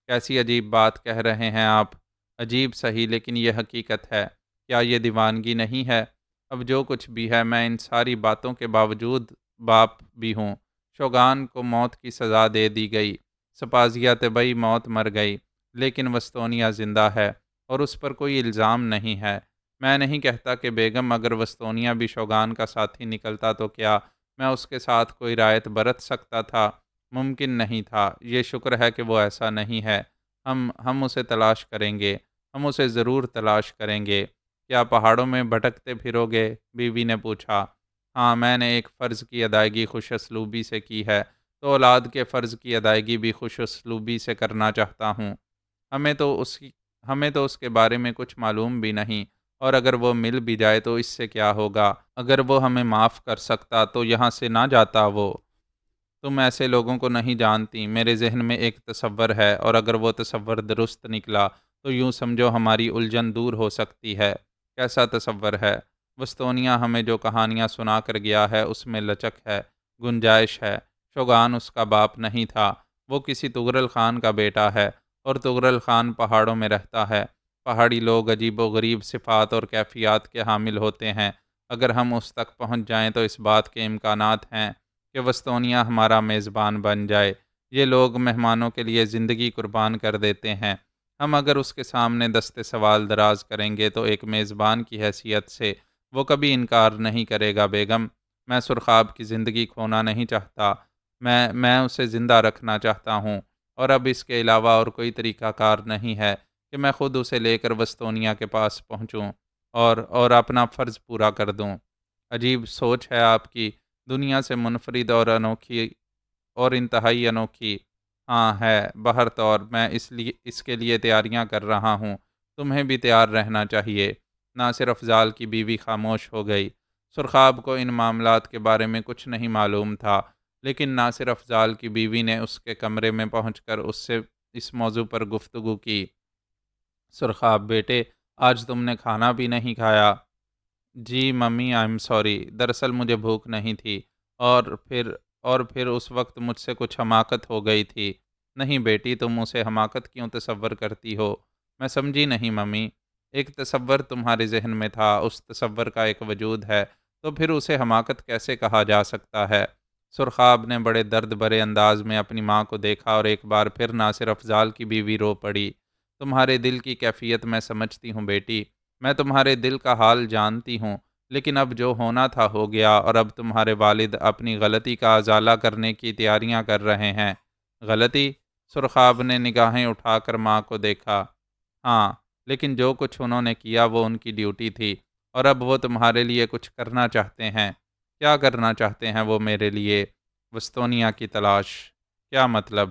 کیسی عجیب بات کہہ رہے ہیں آپ؟ عجیب صحیح، لیکن یہ حقیقت ہے۔ کیا یہ دیوانگی نہیں ہے؟ اب جو کچھ بھی ہے، میں ان ساری باتوں کے باوجود باپ بھی ہوں۔ شوگان کو موت کی سزا دے دی گئی، سپازیہ طبعی موت مر گئی، لیکن وستونیا زندہ ہے اور اس پر کوئی الزام نہیں ہے۔ میں نہیں کہتا کہ بیگم، اگر وستونیا بھی شوگان کا ساتھی نکلتا تو کیا میں اس کے ساتھ کوئی رعایت برت سکتا تھا؟ ممکن نہیں تھا۔ یہ شکر ہے کہ وہ ایسا نہیں ہے۔ ہم اسے تلاش کریں گے، ہم اسے ضرور تلاش کریں گے۔ کیا پہاڑوں میں بھٹکتے پھرو گے؟ بیوی نے پوچھا۔ ہاں، میں نے ایک فرض کی ادائیگی خوش اسلوبی سے کی ہے، تو اولاد کے فرض کی ادائیگی بھی خوش اسلوبی سے کرنا چاہتا ہوں۔ ہمیں تو اس کے بارے میں کچھ معلوم بھی نہیں، اور اگر وہ مل بھی جائے تو اس سے کیا ہوگا؟ اگر وہ ہمیں معاف کر سکتا تو یہاں سے نہ جاتا وہ۔ تم ایسے لوگوں کو نہیں جانتی۔ میرے ذہن میں ایک تصور ہے، اور اگر وہ تصور درست نکلا تو یوں سمجھو ہماری الجھن دور ہو سکتی ہے۔ کیسا تصور ہے؟ وستونیا ہمیں جو کہانیاں سنا کر گیا ہے اس میں لچک ہے، گنجائش ہے۔ شوگان اس کا باپ نہیں تھا، وہ کسی تغرل خان کا بیٹا ہے، اور تغرل خان پہاڑوں میں رہتا ہے۔ پہاڑی لوگ عجیب و غریب صفات اور کیفیات کے حامل ہوتے ہیں۔ اگر ہم اس تک پہنچ جائیں تو اس بات کے امکانات ہیں کہ وستونیا ہمارا میزبان بن جائے۔ یہ لوگ مہمانوں کے لیے زندگی قربان کر دیتے ہیں۔ ہم اگر اس کے سامنے دستے سوال دراز کریں گے تو ایک میزبان کی حیثیت سے وہ کبھی انکار نہیں کرے گا۔ بیگم، میں سرخاب کی زندگی کھونا نہیں چاہتا، میں اسے زندہ رکھنا چاہتا ہوں، اور اب اس کے علاوہ اور کوئی طریقہ کار نہیں ہے کہ میں خود اسے لے کر وستونیا کے پاس پہنچوں اور اپنا فرض پورا کر دوں۔ عجیب سوچ ہے آپ کی، دنیا سے منفرد اور انوکھی، اور انتہائی انوکھی۔ ہاں ہے، بہرطور میں اس کے لیے تیاریاں کر رہا ہوں۔ تمہیں بھی تیار رہنا چاہیے۔ ناصر افضال کی بیوی خاموش ہو گئی۔ سرخاب کو ان معاملات کے بارے میں کچھ نہیں معلوم تھا، لیکن ناصر افضال کی بیوی نے اس کے کمرے میں پہنچ کر اس سے اس موضوع پر گفتگو کی۔ سرخاب بیٹے، آج تم نے کھانا بھی نہیں کھایا؟ جی ممی، آئی ایم سوری، دراصل مجھے بھوک نہیں تھی، اور پھر اس وقت مجھ سے کچھ حماقت ہو گئی تھی۔ نہیں بیٹی، تم اسے حماقت کیوں تصور کرتی ہو؟ میں سمجھی نہیں ممی۔ ایک تصور تمہارے ذہن میں تھا، اس تصور کا ایک وجود ہے، تو پھر اسے حماقت کیسے کہا جا سکتا ہے؟ سرخاب نے بڑے درد بھرے انداز میں اپنی ماں کو دیکھا، اور ایک بار پھر ناصر افضال کی بیوی رو پڑی۔ تمہارے دل کی کیفیت میں سمجھتی ہوں بیٹی، میں تمہارے دل کا حال جانتی ہوں، لیکن اب جو ہونا تھا ہو گیا، اور اب تمہارے والد اپنی غلطی کا ازالہ کرنے کی تیاریاں کر رہے ہیں۔ غلطی؟ سرخاب نے نگاہیں اٹھا کر ماں کو دیکھا۔ ہاں، لیکن جو کچھ انہوں نے کیا وہ ان کی ڈیوٹی تھی، اور اب وہ تمہارے لیے کچھ کرنا چاہتے ہیں۔ کیا کرنا چاہتے ہیں وہ میرے لیے؟ وستونیا کی تلاش۔ کیا مطلب؟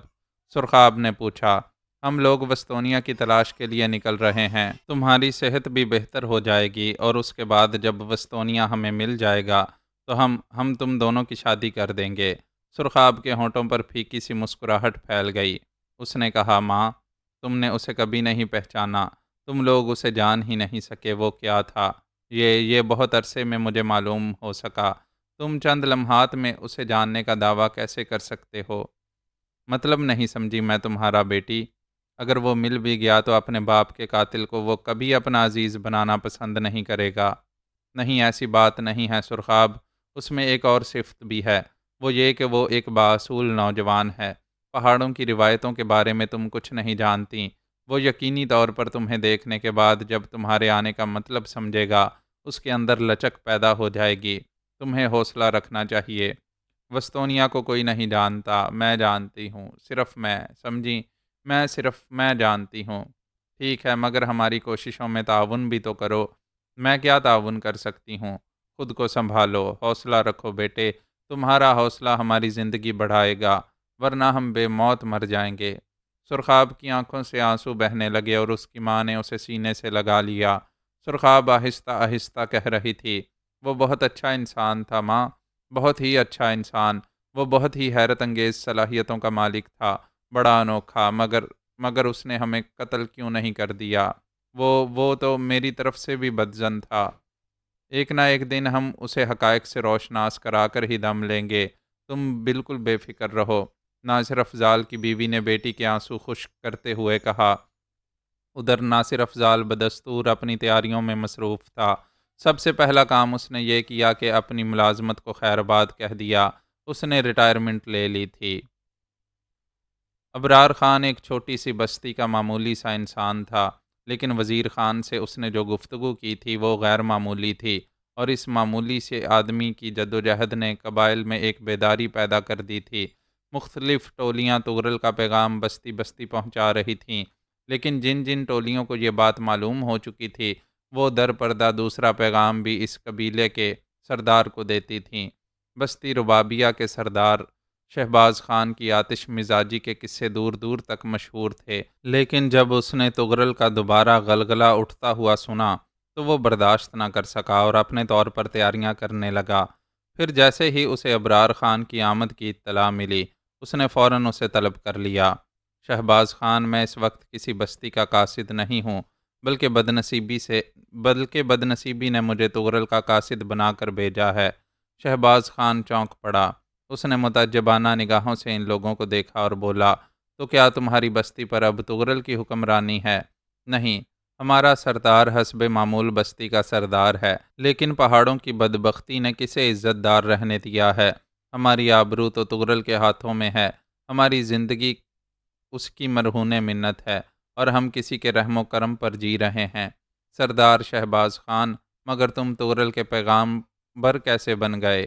سرخاب نے پوچھا۔ ہم لوگ وستونیا کی تلاش کے لیے نکل رہے ہیں۔ تمہاری صحت بھی بہتر ہو جائے گی، اور اس کے بعد جب وستونیا ہمیں مل جائے گا تو ہم تم دونوں کی شادی کر دیں گے۔ سرخاب کے ہونٹوں پر پھیکی سی مسکراہٹ پھیل گئی۔ اس نے کہا، ماں، تم نے اسے کبھی نہیں پہچانا، تم لوگ اسے جان ہی نہیں سکے وہ کیا تھا۔ یہ بہت عرصے میں مجھے معلوم ہو سکا۔ تم چند لمحات میں اسے جاننے کا دعویٰ کیسے کر سکتے ہو؟ مطلب نہیں سمجھی میں تمہارا بیٹی۔ اگر وہ مل بھی گیا تو اپنے باپ کے قاتل کو وہ کبھی اپنا عزیز بنانا پسند نہیں کرے گا۔ نہیں، ایسی بات نہیں ہے سرخاب، اس میں ایک اور صفت بھی ہے، وہ یہ کہ وہ ایک بااصول نوجوان ہے۔ پہاڑوں کی روایتوں کے بارے میں تم کچھ نہیں جانتی۔ وہ یقینی طور پر تمہیں دیکھنے کے بعد جب تمہارے آنے کا مطلب سمجھے گا، اس کے اندر لچک پیدا ہو جائے گی۔ تمہیں حوصلہ رکھنا چاہیے۔ وستونیا کو کوئی نہیں جانتا، میں جانتی ہوں، صرف میں، سمجھی؟ صرف میں جانتی ہوں۔ ٹھیک ہے، مگر ہماری کوششوں میں تعاون بھی تو کرو۔ میں کیا تعاون کر سکتی ہوں؟ خود کو سنبھالو، حوصلہ رکھو بیٹے، تمہارا حوصلہ ہماری زندگی بڑھائے گا، ورنہ ہم بے موت مر جائیں گے۔ سرخاب کی آنکھوں سے آنسو بہنے لگے اور اس کی ماں نے اسے سینے سے لگا لیا۔ سرخاب آہستہ آہستہ کہہ رہی تھی، وہ بہت اچھا انسان تھا ماں، بہت ہی اچھا انسان۔ وہ بہت ہی حیرت انگیز صلاحیتوں کا مالک تھا، بڑا انوکھا، مگر اس نے ہمیں قتل کیوں نہیں کر دیا؟ وہ تو میری طرف سے بھی بدظن تھا۔ ایک نہ ایک دن ہم اسے حقائق سے روشناس کرا کر ہی دم لیں گے۔ تم بالکل بے فکر رہو۔ ناصر افضال کی بیوی نے بیٹی کے آنسو خشک کرتے ہوئے کہا۔ ادھر ناصر افضال بدستور اپنی تیاریوں میں مصروف تھا۔ سب سے پہلا کام اس نے یہ کیا کہ اپنی ملازمت کو خیرآباد کہہ دیا۔ اس نے ریٹائرمنٹ لے لی تھی۔ ابرار خان ایک چھوٹی سی بستی کا معمولی سا انسان تھا، لیکن وزیر خان سے اس نے جو گفتگو کی تھی وہ غیر معمولی تھی، اور اس معمولی سے آدمی کی جدوجہد نے قبائل میں ایک بیداری پیدا کر دی تھی۔ مختلف ٹولیاں تغرل کا پیغام بستی بستی پہنچا رہی تھیں، لیکن جن جن ٹولیوں کو یہ بات معلوم ہو چکی تھی، وہ در پردہ دوسرا پیغام بھی اس قبیلے کے سردار کو دیتی تھیں۔ بستی ربابیہ کے سردار شہباز خان کی آتش مزاجی کے قصے دور دور تک مشہور تھے، لیکن جب اس نے تغرل کا دوبارہ غلغلہ اٹھتا ہوا سنا تو وہ برداشت نہ کر سکا اور اپنے طور پر تیاریاں کرنے لگا۔ پھر جیسے ہی اسے ابرار خان کی آمد کی اطلاع ملی، اس نے فوراً اسے طلب کر لیا۔ شہباز خان، میں اس وقت کسی بستی کا قاصد نہیں ہوں، بلکہ بدنصیبی نے مجھے تغرل کا قاصد بنا کر بھیجا ہے۔ شہباز خان چونک پڑا۔ اس نے متعجبانہ نگاہوں سے ان لوگوں کو دیکھا اور بولا، تو کیا تمہاری بستی پر اب تغرل کی حکمرانی ہے؟ نہیں، ہمارا سردار حسب معمول بستی کا سردار ہے، لیکن پہاڑوں کی بدبختی نے کسے عزت دار رہنے دیا ہے؟ ہماری آبرو تو تغرل کے ہاتھوں میں ہے، ہماری زندگی اس کی مرہون منت ہے، اور ہم کسی کے رحم و کرم پر جی رہے ہیں۔ سردار شہباز خان، مگر تم تغرل کے پیغام بر کیسے بن گئے؟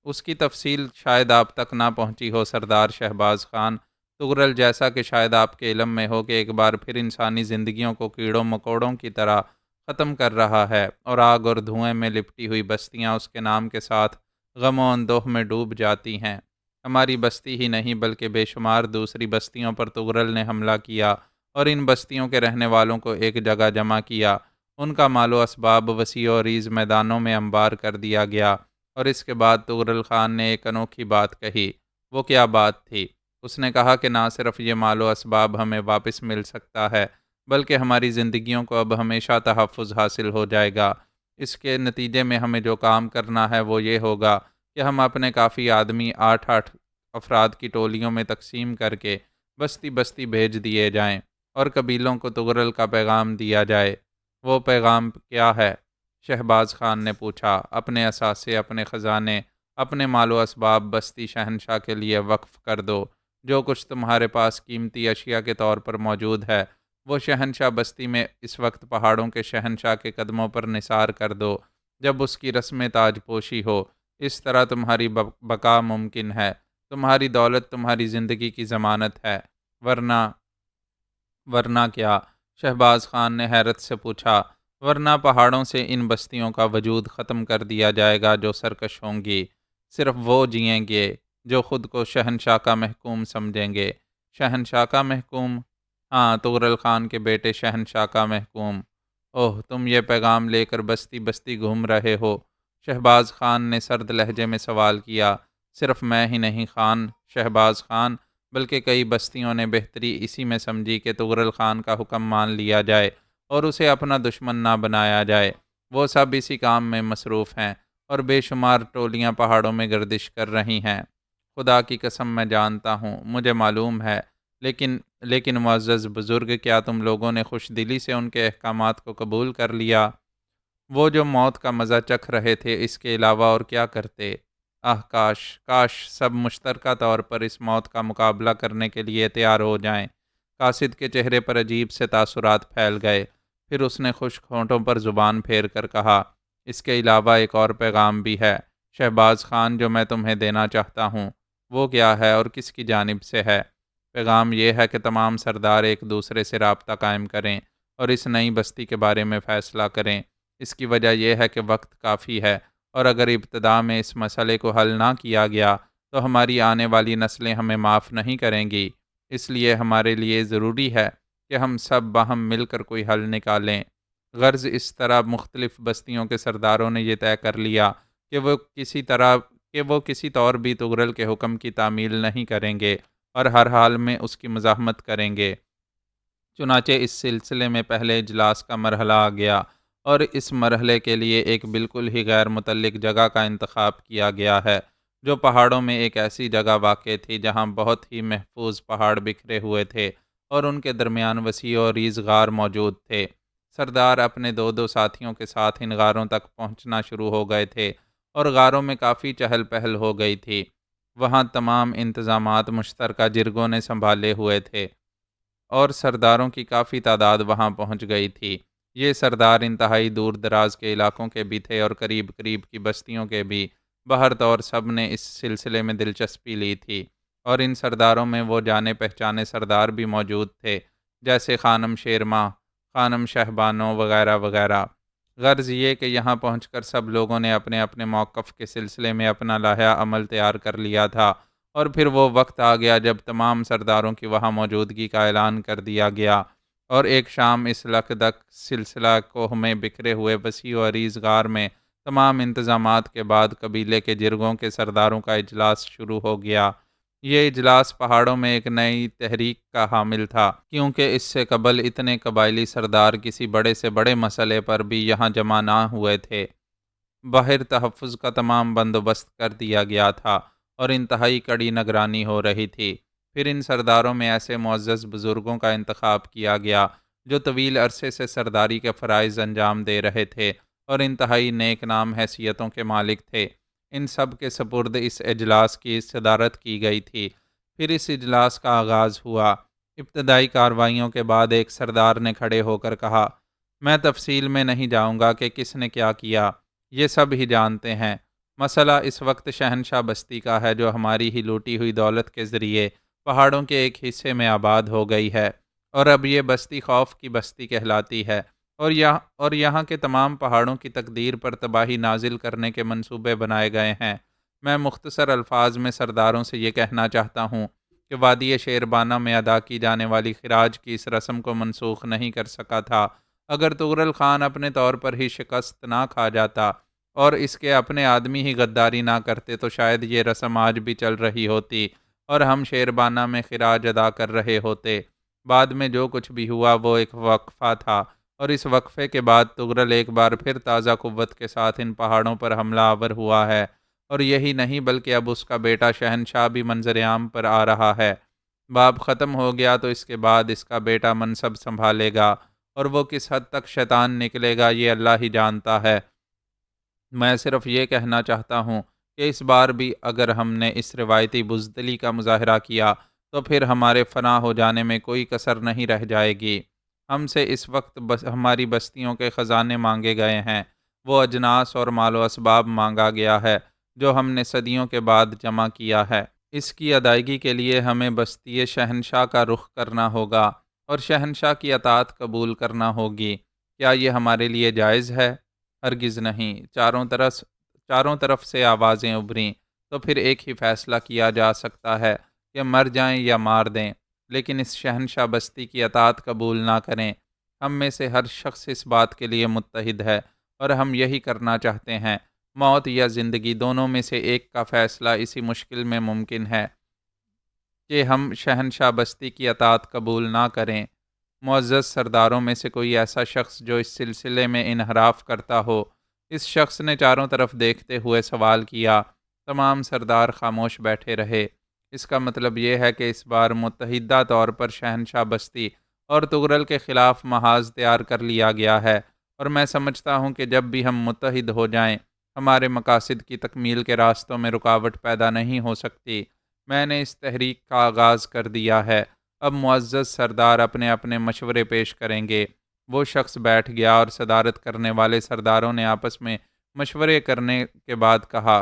اس کی تفصیل شاید آپ تک نہ پہنچی ہو سردار شہباز خان۔ تغرل، جیسا کہ شاید آپ کے علم میں ہو، کہ ایک بار پھر انسانی زندگیوں کو کیڑوں مکوڑوں کی طرح ختم کر رہا ہے، اور آگ اور دھوئیں میں لپٹی ہوئی بستیاں اس کے نام کے ساتھ غم و اندوہ میں ڈوب جاتی ہیں۔ ہماری بستی ہی نہیں بلکہ بے شمار دوسری بستیوں پر تغرل نے حملہ کیا اور ان بستیوں کے رہنے والوں کو ایک جگہ جمع کیا۔ ان کا مال و اسباب وسیع و عریض میدانوں میں انبار کر دیا گیا، اور اس کے بعد تغرل خان نے ایک انوکھی بات کہی۔ وہ کیا بات تھی؟ اس نے کہا کہ نہ صرف یہ مال و اسباب ہمیں واپس مل سکتا ہے، بلکہ ہماری زندگیوں کو اب ہمیشہ تحفظ حاصل ہو جائے گا۔ اس کے نتیجے میں ہمیں جو کام کرنا ہے وہ یہ ہوگا کہ ہم اپنے کافی آدمی 8 افراد کی ٹولیوں میں تقسیم کر کے بستی بستی بھیج دیے جائیں اور قبیلوں کو تغرل کا پیغام دیا جائے۔ وہ پیغام کیا ہے؟ شہباز خان نے پوچھا۔ اپنے اثاثے، اپنے خزانے، اپنے مال و اسباب بستی شہنشاہ کے لیے وقف کر دو۔ جو کچھ تمہارے پاس قیمتی اشیاء کے طور پر موجود ہے، وہ شہنشاہ بستی میں اس وقت پہاڑوں کے شہنشاہ کے قدموں پر نثار کر دو، جب اس کی رسم تاج پوشی ہو۔ اس طرح تمہاری بقا ممکن ہے۔ تمہاری دولت تمہاری زندگی کی ضمانت ہے، ورنہ کیا؟ شہباز خان نے حیرت سے پوچھا۔ ورنہ پہاڑوں سے ان بستیوں کا وجود ختم کر دیا جائے گا جو سرکش ہوں گی۔ صرف وہ جئیں گے جو خود کو شہنشاہ کا محکوم سمجھیں گے۔ شہنشاہ کا محکوم؟ ہاں، تغرل خان کے بیٹے شہنشاہ کا محکوم۔ اوہ، تم یہ پیغام لے کر بستی بستی گھوم رہے ہو؟ شہباز خان نے سرد لہجے میں سوال کیا۔ صرف میں ہی نہیں خان شہباز خان، بلکہ کئی بستیوں نے بہتری اسی میں سمجھی کہ تغرل خان کا حکم مان لیا جائے اور اسے اپنا دشمن نہ بنایا جائے۔ وہ سب اسی کام میں مصروف ہیں، اور بے شمار ٹولیاں پہاڑوں میں گردش کر رہی ہیں۔ خدا کی قسم میں جانتا ہوں، مجھے معلوم ہے، لیکن معزز بزرگ، کیا تم لوگوں نے خوش دلی سے ان کے احکامات کو قبول کر لیا؟ وہ جو موت کا مزہ چکھ رہے تھے اس کے علاوہ اور کیا کرتے؟ کاش کاش سب مشترکہ طور پر اس موت کا مقابلہ کرنے کے لیے تیار ہو جائیں۔ قاصد کے چہرے پر عجیب سے تاثرات پھیل گئے۔ پھر اس نے خشک ہونٹوں پر زبان پھیر کر کہا، اس کے علاوہ ایک اور پیغام بھی ہے شہباز خان جو میں تمہیں دینا چاہتا ہوں۔ وہ کیا ہے اور کس کی جانب سے ہے؟ پیغام یہ ہے کہ تمام سردار ایک دوسرے سے رابطہ قائم کریں اور اس نئی بستی کے بارے میں فیصلہ کریں۔ اس کی وجہ یہ ہے کہ وقت کافی ہے، اور اگر ابتدا میں اس مسئلے کو حل نہ کیا گیا تو ہماری آنے والی نسلیں ہمیں معاف نہیں کریں گی۔ اس لیے ہمارے لیے ضروری ہے کہ ہم سب باہم مل کر کوئی حل نکالیں۔ غرض اس طرح مختلف بستیوں کے سرداروں نے یہ طے کر لیا کہ وہ کسی طور بھی تغرل کے حکم کی تعمیل نہیں کریں گے اور ہر حال میں اس کی مزاحمت کریں گے۔ چنانچہ اس سلسلے میں پہلے اجلاس کا مرحلہ آ گیا، اور اس مرحلے کے لیے ایک بالکل ہی غیر متعلق جگہ کا انتخاب کیا گیا ہے، جو پہاڑوں میں ایک ایسی جگہ واقع تھی جہاں بہت ہی محفوظ پہاڑ بکھرے ہوئے تھے اور ان کے درمیان وسیع اور ریز غار موجود تھے۔ سردار اپنے دو دو ساتھیوں کے ساتھ ان غاروں تک پہنچنا شروع ہو گئے تھے، اور غاروں میں کافی چہل پہل ہو گئی تھی۔ وہاں تمام انتظامات مشترکہ جرگوں نے سنبھالے ہوئے تھے، اور سرداروں کی کافی تعداد وہاں پہنچ گئی تھی۔ یہ سردار انتہائی دور دراز کے علاقوں کے بھی تھے اور قریب قریب کی بستیوں کے بھی۔ بہرطور سب نے اس سلسلے میں دلچسپی لی تھی، اور ان سرداروں میں وہ جانے پہچانے سردار بھی موجود تھے، جیسے خانم شیرماہ، خانم شہبانو وغیرہ وغیرہ۔ غرض یہ کہ یہاں پہنچ کر سب لوگوں نے اپنے اپنے موقف کے سلسلے میں اپنا لائحہ عمل تیار کر لیا تھا، اور پھر وہ وقت آ گیا جب تمام سرداروں کی وہاں موجودگی کا اعلان کر دیا گیا، اور ایک شام اس لکدک سلسلہ کوہ میں بکھرے ہوئے وسیع و عریض غار میں تمام انتظامات کے بعد قبیلے کے جرگوں کے سرداروں کا اجلاس شروع ہو گیا۔ یہ اجلاس پہاڑوں میں ایک نئی تحریک کا حامل تھا، کیونکہ اس سے قبل اتنے قبائلی سردار کسی بڑے سے بڑے مسئلے پر بھی یہاں جمع نہ ہوئے تھے۔ باہر تحفظ کا تمام بندوبست کر دیا گیا تھا، اور انتہائی کڑی نگرانی ہو رہی تھی۔ پھر ان سرداروں میں ایسے معزز بزرگوں کا انتخاب کیا گیا جو طویل عرصے سے سرداری کے فرائض انجام دے رہے تھے اور انتہائی نیک نام حیثیتوں کے مالک تھے۔ ان سب کے سپرد اس اجلاس کی صدارت کی گئی تھی۔ پھر اس اجلاس کا آغاز ہوا۔ ابتدائی کارروائیوں کے بعد ایک سردار نے کھڑے ہو کر کہا، میں تفصیل میں نہیں جاؤں گا کہ کس نے کیا کیا، یہ سب ہی جانتے ہیں۔ مسئلہ اس وقت شہنشاہ بستی کا ہے جو ہماری ہی لوٹی ہوئی دولت کے ذریعے پہاڑوں کے ایک حصے میں آباد ہو گئی ہے، اور اب یہ بستی خوف کی بستی کہلاتی ہے، اور یہاں کے تمام پہاڑوں کی تقدیر پر تباہی نازل کرنے کے منصوبے بنائے گئے ہیں۔ میں مختصر الفاظ میں سرداروں سے یہ کہنا چاہتا ہوں کہ وادی شیربانہ میں ادا کی جانے والی خراج کی اس رسم کو منسوخ نہیں کر سکا تھا۔ اگر تغرل خان اپنے طور پر ہی شکست نہ کھا جاتا اور اس کے اپنے آدمی ہی غداری نہ کرتے تو شاید یہ رسم آج بھی چل رہی ہوتی اور ہم شیربانہ میں خراج ادا کر رہے ہوتے۔ بعد میں جو کچھ بھی ہوا وہ ایک وقفہ تھا، اور اس وقفے کے بعد تغرل ایک بار پھر تازہ قوت کے ساتھ ان پہاڑوں پر حملہ آور ہوا ہے، اور یہی نہیں بلکہ اب اس کا بیٹا شہنشاہ بھی منظر عام پر آ رہا ہے۔ باپ ختم ہو گیا تو اس کے بعد اس کا بیٹا منصب سنبھالے گا، اور وہ کس حد تک شیطان نکلے گا یہ اللہ ہی جانتا ہے۔ میں صرف یہ کہنا چاہتا ہوں کہ اس بار بھی اگر ہم نے اس روایتی بزدلی کا مظاہرہ کیا تو پھر ہمارے فنا ہو جانے میں کوئی کسر نہیں رہ جائے گی۔ ہم سے اس وقت ہماری بستیوں کے خزانے مانگے گئے ہیں، وہ اجناس اور مال و اسباب مانگا گیا ہے جو ہم نے صدیوں کے بعد جمع کیا ہے۔ اس کی ادائیگی کے لیے ہمیں بستی شہنشاہ کا رخ کرنا ہوگا اور شہنشاہ کی اطاعت قبول کرنا ہوگی۔ کیا یہ ہمارے لیے جائز ہے؟ ہرگز نہیں۔ چاروں طرف سے آوازیں ابھریں تو پھر ایک ہی فیصلہ کیا جا سکتا ہے کہ مر جائیں یا مار دیں، لیکن اس شہنشاہ بستی کی اطاعت قبول نہ کریں۔ ہم میں سے ہر شخص اس بات کے لیے متحد ہے اور ہم یہی کرنا چاہتے ہیں۔ موت یا زندگی دونوں میں سے ایک کا فیصلہ اسی مشکل میں ممکن ہے کہ ہم شہنشاہ بستی کی اطاعت قبول نہ کریں۔ معزز سرداروں میں سے کوئی ایسا شخص جو اس سلسلے میں انحراف کرتا ہو؟ اس شخص نے چاروں طرف دیکھتے ہوئے سوال کیا۔ تمام سردار خاموش بیٹھے رہے۔ اس کا مطلب یہ ہے کہ اس بار متحدہ طور پر شہنشاہ بستی اور تغرل کے خلاف محاذ تیار کر لیا گیا ہے، اور میں سمجھتا ہوں کہ جب بھی ہم متحد ہو جائیں ہمارے مقاصد کی تکمیل کے راستوں میں رکاوٹ پیدا نہیں ہو سکتی۔ میں نے اس تحریک کا آغاز کر دیا ہے، اب معزز سردار اپنے اپنے مشورے پیش کریں گے۔ وہ شخص بیٹھ گیا اور صدارت کرنے والے سرداروں نے آپس میں مشورے کرنے کے بعد کہا،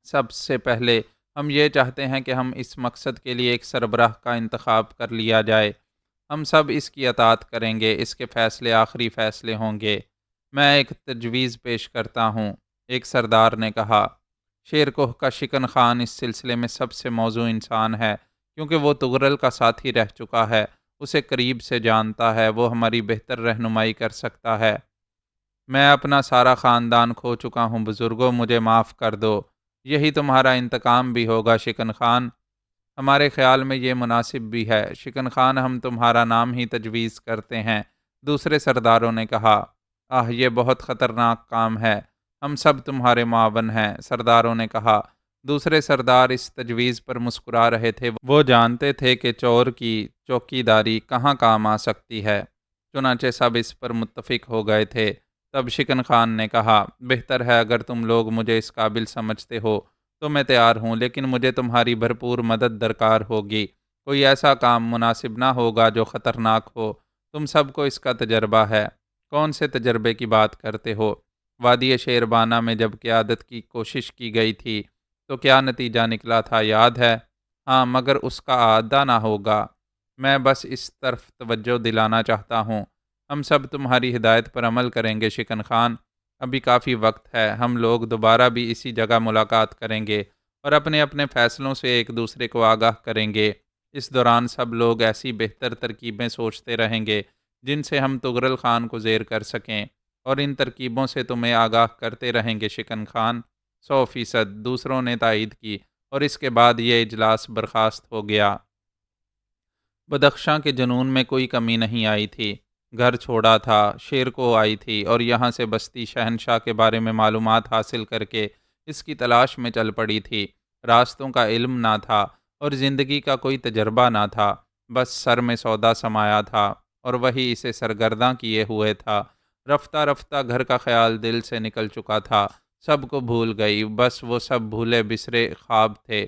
سب سے پہلے ہم یہ چاہتے ہیں کہ ہم اس مقصد کے لیے ایک سربراہ کا انتخاب کر لیا جائے۔ ہم سب اس کی اطاعت کریں گے، اس کے فیصلے آخری فیصلے ہوں گے۔ میں ایک تجویز پیش کرتا ہوں، ایک سردار نے کہا۔ شیر کوہ کا شکن خان اس سلسلے میں سب سے موزوں انسان ہے، کیونکہ وہ تغرل کا ساتھی رہ چکا ہے، اسے قریب سے جانتا ہے، وہ ہماری بہتر رہنمائی کر سکتا ہے۔ میں اپنا سارا خاندان کھو چکا ہوں، بزرگوں مجھے معاف کر دو، یہی تمہارا انتقام بھی ہوگا شکن خان۔ ہمارے خیال میں یہ مناسب بھی ہے شکن خان، ہم تمہارا نام ہی تجویز کرتے ہیں۔ دوسرے سرداروں نے کہا، یہ بہت خطرناک کام ہے، ہم سب تمہارے معاون ہیں۔ سرداروں نے کہا۔ دوسرے سردار اس تجویز پر مسکرا رہے تھے، وہ جانتے تھے کہ چور کی چوکی داری کہاں کام آ سکتی ہے، چنانچہ سب اس پر متفق ہو گئے تھے۔ تب شکن خان نے کہا، بہتر ہے اگر تم لوگ مجھے اس قابل سمجھتے ہو تو میں تیار ہوں، لیکن مجھے تمہاری بھرپور مدد درکار ہوگی۔ کوئی ایسا کام مناسب نہ ہوگا جو خطرناک ہو، تم سب کو اس کا تجربہ ہے۔ کون سے تجربے کی بات کرتے ہو؟ وادی شیربانہ میں جب قیادت کی کوشش کی گئی تھی تو کیا نتیجہ نکلا تھا، یاد ہے؟ ہاں، مگر اس کا اعادہ نہ ہوگا۔ میں بس اس طرف توجہ دلانا چاہتا ہوں۔ ہم سب تمہاری ہدایت پر عمل کریں گے شکن خان۔ ابھی کافی وقت ہے، ہم لوگ دوبارہ بھی اسی جگہ ملاقات کریں گے اور اپنے اپنے فیصلوں سے ایک دوسرے کو آگاہ کریں گے۔ اس دوران سب لوگ ایسی بہتر ترکیبیں سوچتے رہیں گے جن سے ہم تغرل خان کو زیر کر سکیں، اور ان ترکیبوں سے تمہیں آگاہ کرتے رہیں گے شکن خان۔ 100% دوسروں نے تائید کی، اور اس کے بعد یہ اجلاس برخاست ہو گیا۔ بدخشاں کے جنون میں کوئی کمی نہیں آئی تھی۔ گھر چھوڑا تھا، شیر کو آئی تھی اور یہاں سے بستی شہنشاہ کے بارے میں معلومات حاصل کر کے اس کی تلاش میں چل پڑی تھی۔ راستوں کا علم نہ تھا اور زندگی کا کوئی تجربہ نہ تھا، بس سر میں سودا سمایا تھا اور وہی اسے سرگرداں کیے ہوئے تھا۔ رفتہ رفتہ گھر کا خیال دل سے نکل چکا تھا، سب کو بھول گئی، بس وہ سب بھولے بسرے خواب تھے۔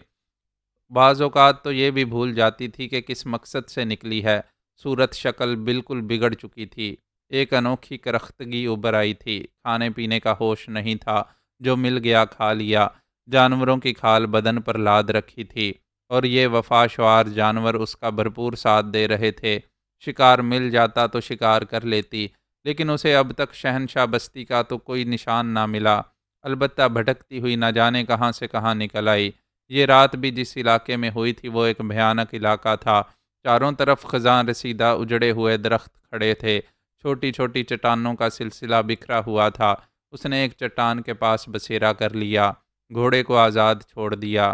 بعض اوقات تو یہ بھی بھول جاتی تھی کہ کس مقصد سے نکلی ہے۔ صورت شکل بالکل بگڑ چکی تھی، ایک انوکھی کرختگی ابھر آئی تھی، کھانے پینے کا ہوش نہیں تھا، جو مل گیا کھا لیا۔ جانوروں کی کھال بدن پر لاد رکھی تھی اور یہ وفاشوار جانور اس کا بھرپور ساتھ دے رہے تھے۔ شکار مل جاتا تو شکار کر لیتی، لیکن اسے اب تک شہنشاہ بستی کا تو کوئی نشان نہ ملا، البتہ بھٹکتی ہوئی نہ جانے کہاں سے کہاں نکل آئی۔ یہ رات بھی جس علاقے میں ہوئی تھی وہ ایک بھیانک علاقہ تھا۔ چاروں طرف خزاں رسیدہ اجڑے ہوئے درخت کھڑے تھے، چھوٹی چھوٹی چٹانوں کا سلسلہ بکھرا ہوا تھا۔ اس نے ایک چٹان کے پاس بسیرا کر لیا، گھوڑے کو آزاد چھوڑ دیا۔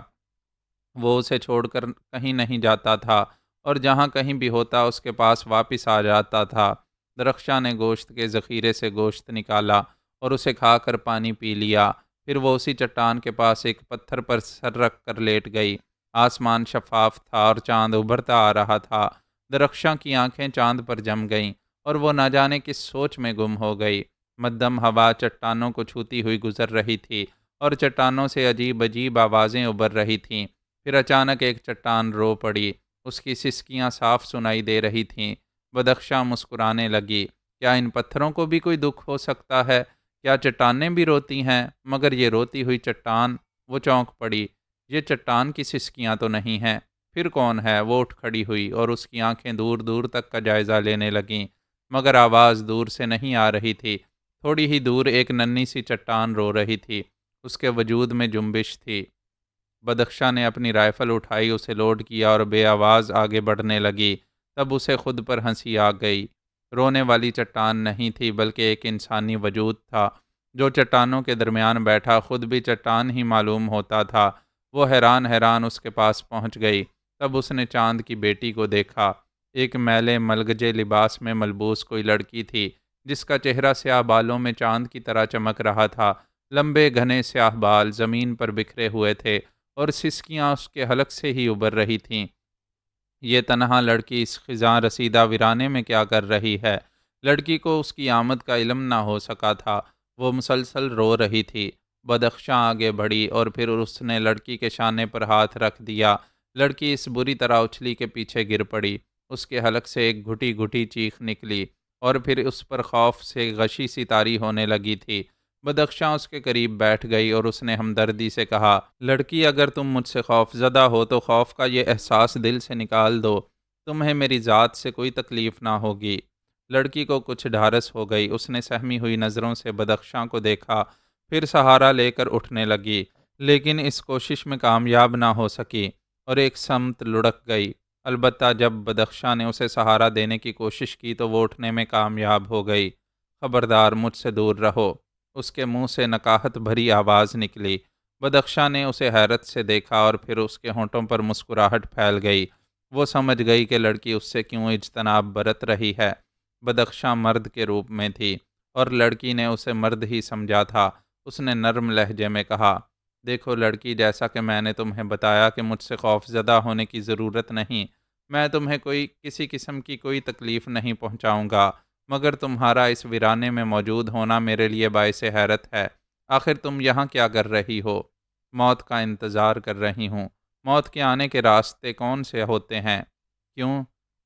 وہ اسے چھوڑ کر کہیں نہیں جاتا تھا اور جہاں کہیں بھی ہوتا اس کے پاس واپس آ جاتا تھا۔ درخشاں نے گوشت کے ذخیرے سے گوشت نکالا اور اسے کھا کر پانی پی لیا، پھر وہ اسی چٹان کے پاس ایک پتھر پر سر رکھ کر لیٹ گئی۔ آسمان شفاف تھا اور چاند ابھرتا آ رہا تھا۔ درخشاں کی آنکھیں چاند پر جم گئیں اور وہ نہ جانے کس سوچ میں گم ہو گئی۔ مدھم ہوا چٹانوں کو چھوتی ہوئی گزر رہی تھی اور چٹانوں سے عجیب عجیب آوازیں ابھر رہی تھیں۔ پھر اچانک ایک چٹان رو پڑی، اس کی سسکیاں صاف سنائی دے رہی تھیں۔ بدخشاں مسکرانے لگی، کیا ان پتھروں کو بھی کوئی دکھ ہو سکتا ہے؟ کیا چٹانیں بھی روتی ہیں؟ مگر یہ روتی ہوئی چٹان؟ وہ چونک پڑی، یہ چٹان کی سسکیاں تو نہیں ہیں، پھر کون ہے؟ وہ اٹھ کھڑی ہوئی اور اس کی آنکھیں دور دور تک کا جائزہ لینے لگیں، مگر آواز دور سے نہیں آ رہی تھی۔ تھوڑی ہی دور ایک ننھی سی چٹان رو رہی تھی، اس کے وجود میں جنبش تھی۔ بدخشاں نے اپنی رائفل اٹھائی، اسے لوڈ کیا اور بے آواز آگے بڑھنے لگی۔ تب اسے خود پر ہنسی آ گئی۔ رونے والی چٹان نہیں تھی بلکہ ایک انسانی وجود تھا جو چٹانوں کے درمیان بیٹھا خود بھی چٹان ہی معلوم ہوتا تھا۔ وہ حیران حیران اس کے پاس پہنچ گئی۔ تب اس نے چاند کی بیٹی کو دیکھا، ایک میلے ملگجے لباس میں ملبوس کوئی لڑکی تھی جس کا چہرہ سیاہ بالوں میں چاند کی طرح چمک رہا تھا۔ لمبے گھنے سیاہ بال زمین پر بکھرے ہوئے تھے اور سسکیاں اس کے حلق سے ہی ابھر رہی تھیں۔ یہ تنہا لڑکی اس خزاں رسیدہ ویرانے میں کیا کر رہی ہے؟ لڑکی کو اس کی آمد کا علم نہ ہو سکا تھا، وہ مسلسل رو رہی تھی۔ بدخشاں آگے بڑھی اور پھر اس نے لڑکی کے شانے پر ہاتھ رکھ دیا۔ لڑکی اس بری طرح اچھلی کے پیچھے گر پڑی، اس کے حلق سے ایک گھٹی گھٹی چیخ نکلی اور پھر اس پر خوف سے غشی سی طاری ہونے لگی تھی۔ بدخشاں اس کے قریب بیٹھ گئی اور اس نے ہمدردی سے کہا، لڑکی اگر تم مجھ سے خوف زدہ ہو تو خوف کا یہ احساس دل سے نکال دو، تمہیں میری ذات سے کوئی تکلیف نہ ہوگی۔ لڑکی کو کچھ ڈھارس ہو گئی، اس نے سہمی ہوئی نظروں سے بدخشاں کو دیکھا، پھر سہارا لے کر اٹھنے لگی، لیکن اس کوشش میں کامیاب نہ ہو سکی اور ایک سمت لڑک گئی۔ البتہ جب بدخشاں نے اسے سہارا دینے کی کوشش کی تو وہ اٹھنے میں کامیاب ہو گئی۔ خبردار، مجھ سے دور رہو، اس کے منہ سے نکاہت بھری آواز نکلی۔ بدخشاں نے اسے حیرت سے دیکھا اور پھر اس کے ہونٹوں پر مسکراہٹ پھیل گئی۔ وہ سمجھ گئی کہ لڑکی اس سے کیوں اجتناب برت رہی ہے۔ بدخشاں مرد کے روپ میں تھی اور لڑکی نے اسے مرد ہی سمجھا تھا۔ اس نے نرم لہجے میں کہا، دیکھو لڑکی، جیسا کہ میں نے تمہیں بتایا کہ مجھ سے خوف زدہ ہونے کی ضرورت نہیں، میں تمہیں کسی قسم کی کوئی تکلیف نہیں پہنچاؤں گا، مگر تمہارا اس ویرانے میں موجود ہونا میرے لیے باعث حیرت ہے۔ آخر تم یہاں کیا کر رہی ہو؟ موت کا انتظار کر رہی ہوں۔ موت کے آنے کے راستے کون سے ہوتے ہیں؟ کیوں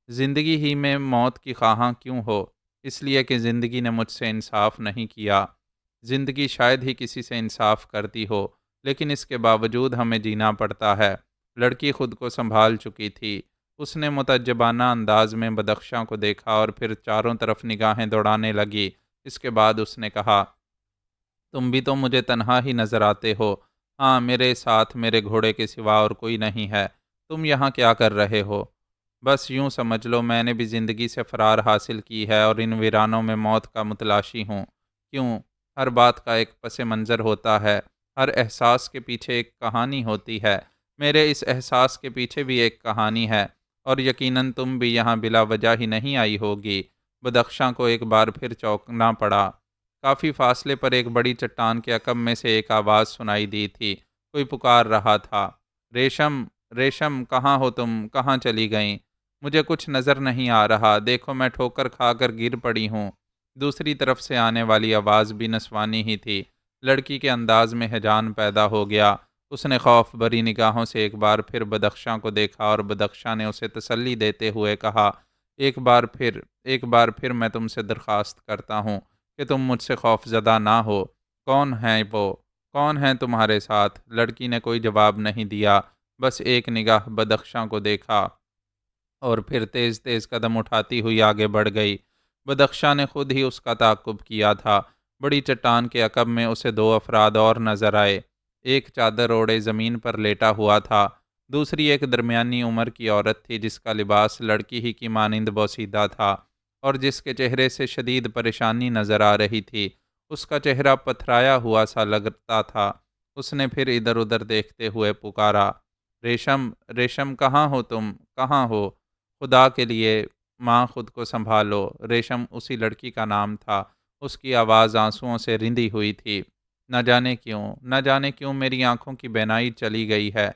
زندگی ہی میں موت کی خواہاں کیوں ہو؟ اس لیے کہ زندگی نے مجھ سے انصاف نہیں کیا۔ زندگی شاید ہی کسی سے انصاف کرتی ہو، لیکن اس کے باوجود ہمیں جینا پڑتا ہے۔ لڑکی خود کو سنبھال چکی تھی۔ اس نے متعجبانہ انداز میں بدخشاں کو دیکھا اور پھر چاروں طرف نگاہیں دوڑانے لگی۔ اس کے بعد اس نے کہا، تم بھی تو مجھے تنہا ہی نظر آتے ہو۔ ہاں، میرے ساتھ میرے گھوڑے کے سوا اور کوئی نہیں ہے۔ تم یہاں کیا کر رہے ہو؟ بس یوں سمجھ لو میں نے بھی زندگی سے فرار حاصل کی ہے اور ان ویرانوں میں موت کا متلاشی ہوں۔ کیوں؟ ہر بات کا ایک پس منظر ہوتا ہے، ہر احساس کے پیچھے ایک کہانی ہوتی ہے۔ میرے اس احساس کے پیچھے بھی ایک کہانی ہے، اور یقیناً تم بھی یہاں بلا وجہ ہی نہیں آئی ہوگی۔ بدخشاں کو ایک بار پھر چونکنا پڑا۔ کافی فاصلے پر ایک بڑی چٹان کے عقب میں سے ایک آواز سنائی دی تھی۔ کوئی پکار رہا تھا، ریشم، ریشم، کہاں ہو تم؟ کہاں چلی گئیں؟ مجھے کچھ نظر نہیں آ رہا، دیکھو میں ٹھوکر کھا کر گر پڑی ہوں۔ دوسری طرف سے آنے والی آواز بھی نسوانی ہی تھی۔ لڑکی کے انداز میں ہیجان پیدا ہو گیا۔ اس نے خوف بھری نگاہوں سے ایک بار پھر بدخشاں کو دیکھا اور بدخشاں نے اسے تسلی دیتے ہوئے کہا، ایک بار پھر میں تم سے درخواست کرتا ہوں کہ تم مجھ سے خوف زدہ نہ ہو۔ کون ہیں وہ؟ کون ہیں تمہارے ساتھ؟ لڑکی نے کوئی جواب نہیں دیا، بس ایک نگاہ بدخشاں کو دیکھا اور پھر تیز تیز قدم اٹھاتی ہوئی آگے بڑھ گئی۔ بدخشاں نے خود ہی اس کا تعاقب کیا تھا۔ بڑی چٹان کے عقب میں اسے دو افراد اور نظر آئے۔ ایک چادر اوڑے زمین پر لیٹا ہوا تھا، دوسری ایک درمیانی عمر کی عورت تھی جس کا لباس لڑکی ہی کی مانند بوسیدہ تھا اور جس کے چہرے سے شدید پریشانی نظر آ رہی تھی۔ اس کا چہرہ پتھرایا ہوا سا لگتا تھا۔ اس نے پھر ادھر ادھر دیکھتے ہوئے پکارا، ریشم، ریشم، کہاں ہو تم؟ کہاں ہو؟ خدا کے لیے ماں، خود کو سنبھالو۔ ریشم اسی لڑکی کا نام تھا۔ اس کی آواز آنسوؤں سے رندی ہوئی تھی۔ نہ جانے کیوں میری آنکھوں کی بینائی چلی گئی ہے۔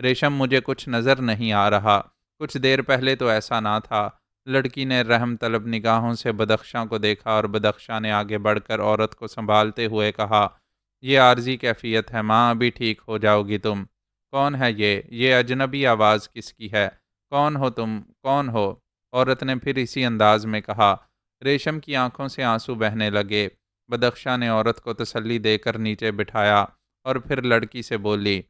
ریشم، مجھے کچھ نظر نہیں آ رہا، کچھ دیر پہلے تو ایسا نہ تھا۔ لڑکی نے رحم طلب نگاہوں سے بدخشاں کو دیکھا اور بدخشاں نے آگے بڑھ کر عورت کو سنبھالتے ہوئے کہا، یہ عارضی کیفیت ہے ماں، ابھی ٹھیک ہو جاؤ گی تم۔ کون ہے یہ اجنبی آواز کس کی ہے؟ کون ہو تم؟ کون ہو؟ عورت نے پھر اسی انداز میں کہا۔ ریشم کی آنکھوں سے آنسو بہنے لگے۔ بدخشاں نے عورت کو تسلی دے کر نیچے بٹھایا اور پھر لڑکی سے بولی،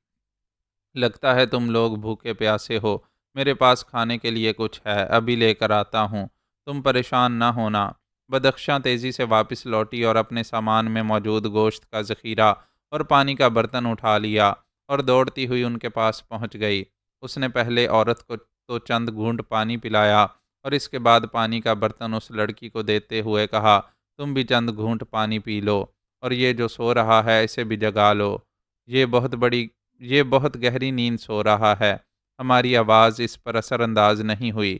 لگتا ہے تم لوگ بھوکے پیاسے ہو، میرے پاس کھانے کے لیے کچھ ہے، ابھی لے کر آتا ہوں، تم پریشان نہ ہونا۔ بدخشاں تیزی سے واپس لوٹی اور اپنے سامان میں موجود گوشت کا ذخیرہ اور پانی کا برتن اٹھا لیا اور دوڑتی ہوئی ان کے پاس پہنچ گئی۔ اس نے پہلے عورت کو تو چند گھونٹ پانی پلایا اور اس کے بعد پانی کا برتن اس لڑکی کو دیتے ہوئے کہا، تم بھی چند گھونٹ پانی پی لو اور یہ جو سو رہا ہے اسے بھی جگا لو، یہ بہت گہری نیند سو رہا ہے۔ ہماری آواز اس پر اثر انداز نہیں ہوئی۔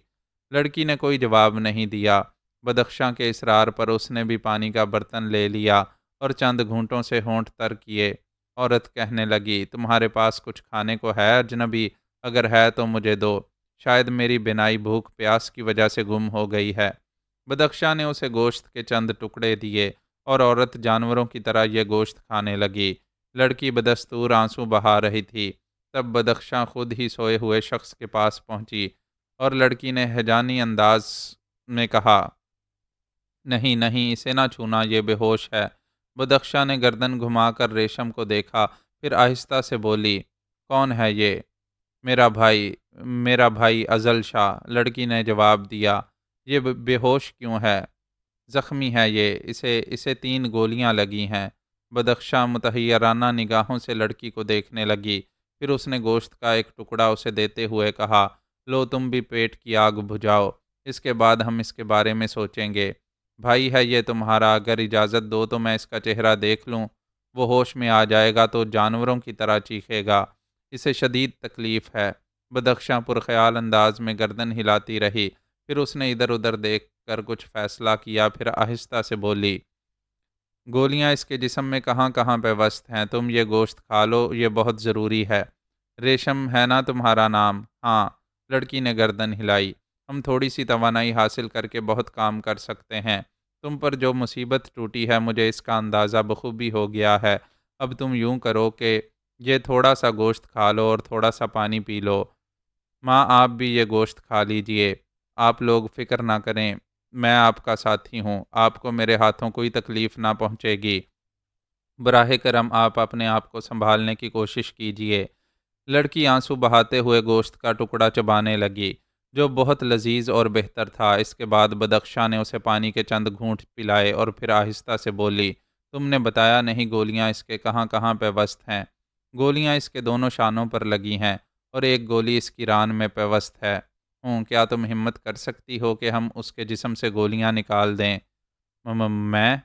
لڑکی نے کوئی جواب نہیں دیا۔ بدخشاں کے اصرار پر اس نے بھی پانی کا برتن لے لیا اور چند گھونٹوں سے ہونٹ تر کیے۔ عورت کہنے لگی، تمہارے پاس کچھ کھانے کو ہے اجنبی؟ اگر ہے تو مجھے دو، شاید میری بینائی بھوک پیاس کی وجہ سے گم ہو گئی ہے۔ بدخشاں نے اسے گوشت کے چند ٹکڑے دیے اور عورت جانوروں کی طرح یہ گوشت کھانے لگی۔ لڑکی بدستور آنسو بہا رہی تھی۔ تب بدخشاں خود ہی سوئے ہوئے شخص کے پاس پہنچی اور لڑکی نے ہیجانی انداز میں کہا، نہیں نہیں، اسے نہ چھونا، یہ بے ہوش ہے۔ بدخشاں نے گردن گھما کر ریشم کو دیکھا، پھر آہستہ سے بولی، کون ہے یہ؟ میرا بھائی ازل شاہ، لڑکی نے جواب دیا۔ یہ بے ہوش کیوں ہے؟ زخمی ہے یہ، اسے 3 گولیاں لگی ہیں۔ بدخشاں متحیرانہ نگاہوں سے لڑکی کو دیکھنے لگی، پھر اس نے گوشت کا ایک ٹکڑا اسے دیتے ہوئے کہا، لو تم بھی پیٹ کی آگ بجھاؤ، اس کے بعد ہم اس کے بارے میں سوچیں گے۔ بھائی ہے یہ تمہارا، اگر اجازت دو تو میں اس کا چہرہ دیکھ لوں۔ وہ ہوش میں آ جائے گا تو جانوروں کی طرح چیخے گا، اسے شدید تکلیف ہے۔ بدخشاں پرخیال انداز میں گردن ہلاتی رہی، پھر اس نے ادھر ادھر دیکھ کر کچھ فیصلہ کیا، پھر آہستہ سے بولی، گولیاں اس کے جسم میں کہاں کہاں پہ وسط ہیں، تم یہ گوشت کھا لو، یہ بہت ضروری ہے۔ ریشم ہے نا تمہارا نام؟ ہاں، لڑکی نے گردن ہلائی۔ ہم تھوڑی سی توانائی حاصل کر کے بہت کام کر سکتے ہیں۔ تم پر جو مصیبت ٹوٹی ہے مجھے اس کا اندازہ بخوبی ہو گیا ہے۔ اب تم یوں کرو کہ یہ تھوڑا سا گوشت کھا لو اور تھوڑا سا پانی پی لو۔ ماں آپ بھی یہ گوشت کھا لیجئے، آپ لوگ فکر نہ کریں، میں آپ کا ساتھی ہوں، آپ کو میرے ہاتھوں کوئی تکلیف نہ پہنچے گی۔ براہ کرم آپ اپنے آپ کو سنبھالنے کی کوشش کیجئے۔ لڑکی آنسو بہاتے ہوئے گوشت کا ٹکڑا چبانے لگی، جو بہت لذیذ اور بہتر تھا۔ اس کے بعد بدخشاں نے اسے پانی کے چند گھونٹ پلائے اور پھر آہستہ سے بولی، تم نے بتایا نہیں گولیاں اس کے کہاں کہاں پہ وسط ہیں؟ گولیاں اس کے دونوں شانوں پر لگی ہیں اور ایک گولی اس کی ران میں پیوست ہے۔ کیا تم ہمت کر سکتی ہو کہ ہم اس کے جسم سے گولیاں نکال دیں؟ میں؟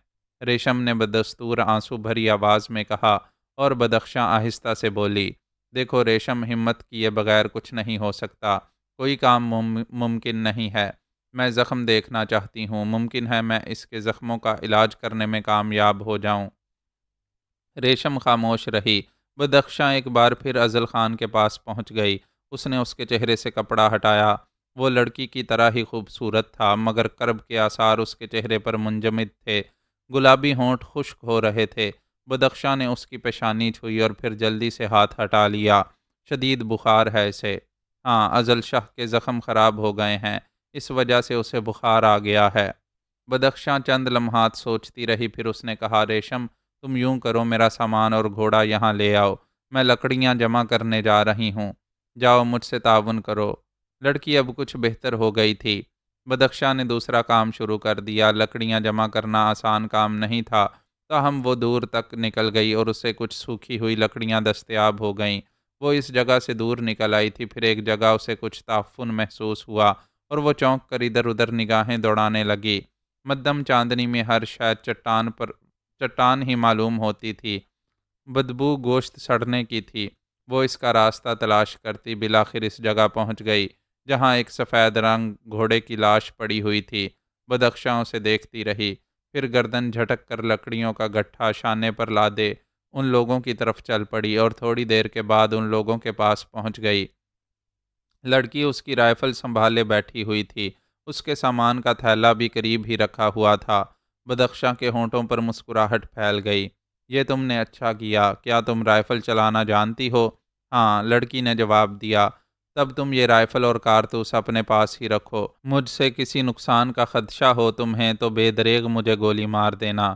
ریشم نے بدستور آنسو بھری آواز میں کہا اور بدخشاں آہستہ سے بولی، دیکھو ریشم، ہمت کیے بغیر کچھ نہیں ہو سکتا، کوئی کام ممکن نہیں ہے۔ میں زخم دیکھنا چاہتی ہوں، ممکن ہے میں اس کے زخموں کا علاج کرنے میں کامیاب ہو جاؤں۔ ریشم خاموش رہی۔ بدخشاں ایک بار پھر ازل خان کے پاس پہنچ گئی۔ اس نے اس کے چہرے سے کپڑا ہٹایا۔ وہ لڑکی کی طرح ہی خوبصورت تھا، مگر کرب کے آثار اس کے چہرے پر منجمد تھے۔ گلابی ہونٹ خشک ہو رہے تھے۔ بدخشاں نے اس کی پیشانی چھوئی اور پھر جلدی سے ہاتھ ہٹا لیا۔ شدید بخار ہے اسے۔ ہاں، ازل شاہ کے زخم خراب ہو گئے ہیں، اس وجہ سے اسے بخار آ گیا ہے۔ بدخشاں چند لمحات سوچتی رہی، پھر اس نے کہا، ریشم تم یوں کرو، میرا سامان اور گھوڑا یہاں لے آؤ، میں لکڑیاں جمع کرنے جا رہی ہوں، جاؤ مجھ سے تعاون کرو۔ لڑکی اب کچھ بہتر ہو گئی تھی۔ بدخشاں نے دوسرا کام شروع کر دیا۔ لکڑیاں جمع کرنا آسان کام نہیں تھا، تاہم وہ دور تک نکل گئی اور اسے کچھ سوکھی ہوئی لکڑیاں دستیاب ہو گئیں۔ وہ اس جگہ سے دور نکل آئی تھی، پھر ایک جگہ اسے کچھ تعفن محسوس ہوا اور وہ چونک کر ادھر ادھر نگاہیں دوڑانے لگی۔ مدھم چاندنی میں ہر شاید چٹان ہی معلوم ہوتی تھی۔ بدبو گوشت سڑنے کی تھی۔ وہ اس کا راستہ تلاش کرتی بالآخر اس جگہ پہنچ گئی جہاں ایک سفید رنگ گھوڑے کی لاش پڑی ہوئی تھی۔ بدخشاں اسے دیکھتی رہی، پھر گردن جھٹک کر لکڑیوں کا گٹھا شانے پر لادے ان لوگوں کی طرف چل پڑی اور تھوڑی دیر کے بعد ان لوگوں کے پاس پہنچ گئی۔ لڑکی اس کی رائفل سنبھالے بیٹھی ہوئی تھی، اس کے سامان کا تھیلا بھی قریب ہی رکھا ہوا تھا۔ بدخشاں کے ہونٹوں پر مسکراہٹ پھیل گئی۔ یہ تم نے اچھا کیا، کیا تم رائفل چلانا جانتی ہو؟ ہاں، لڑکی نے جواب دیا۔ تب تم یہ رائفل اور کارتوس اپنے پاس ہی رکھو، مجھ سے کسی نقصان کا خدشہ ہو تمہیں تو بے دریغ مجھے گولی مار دینا۔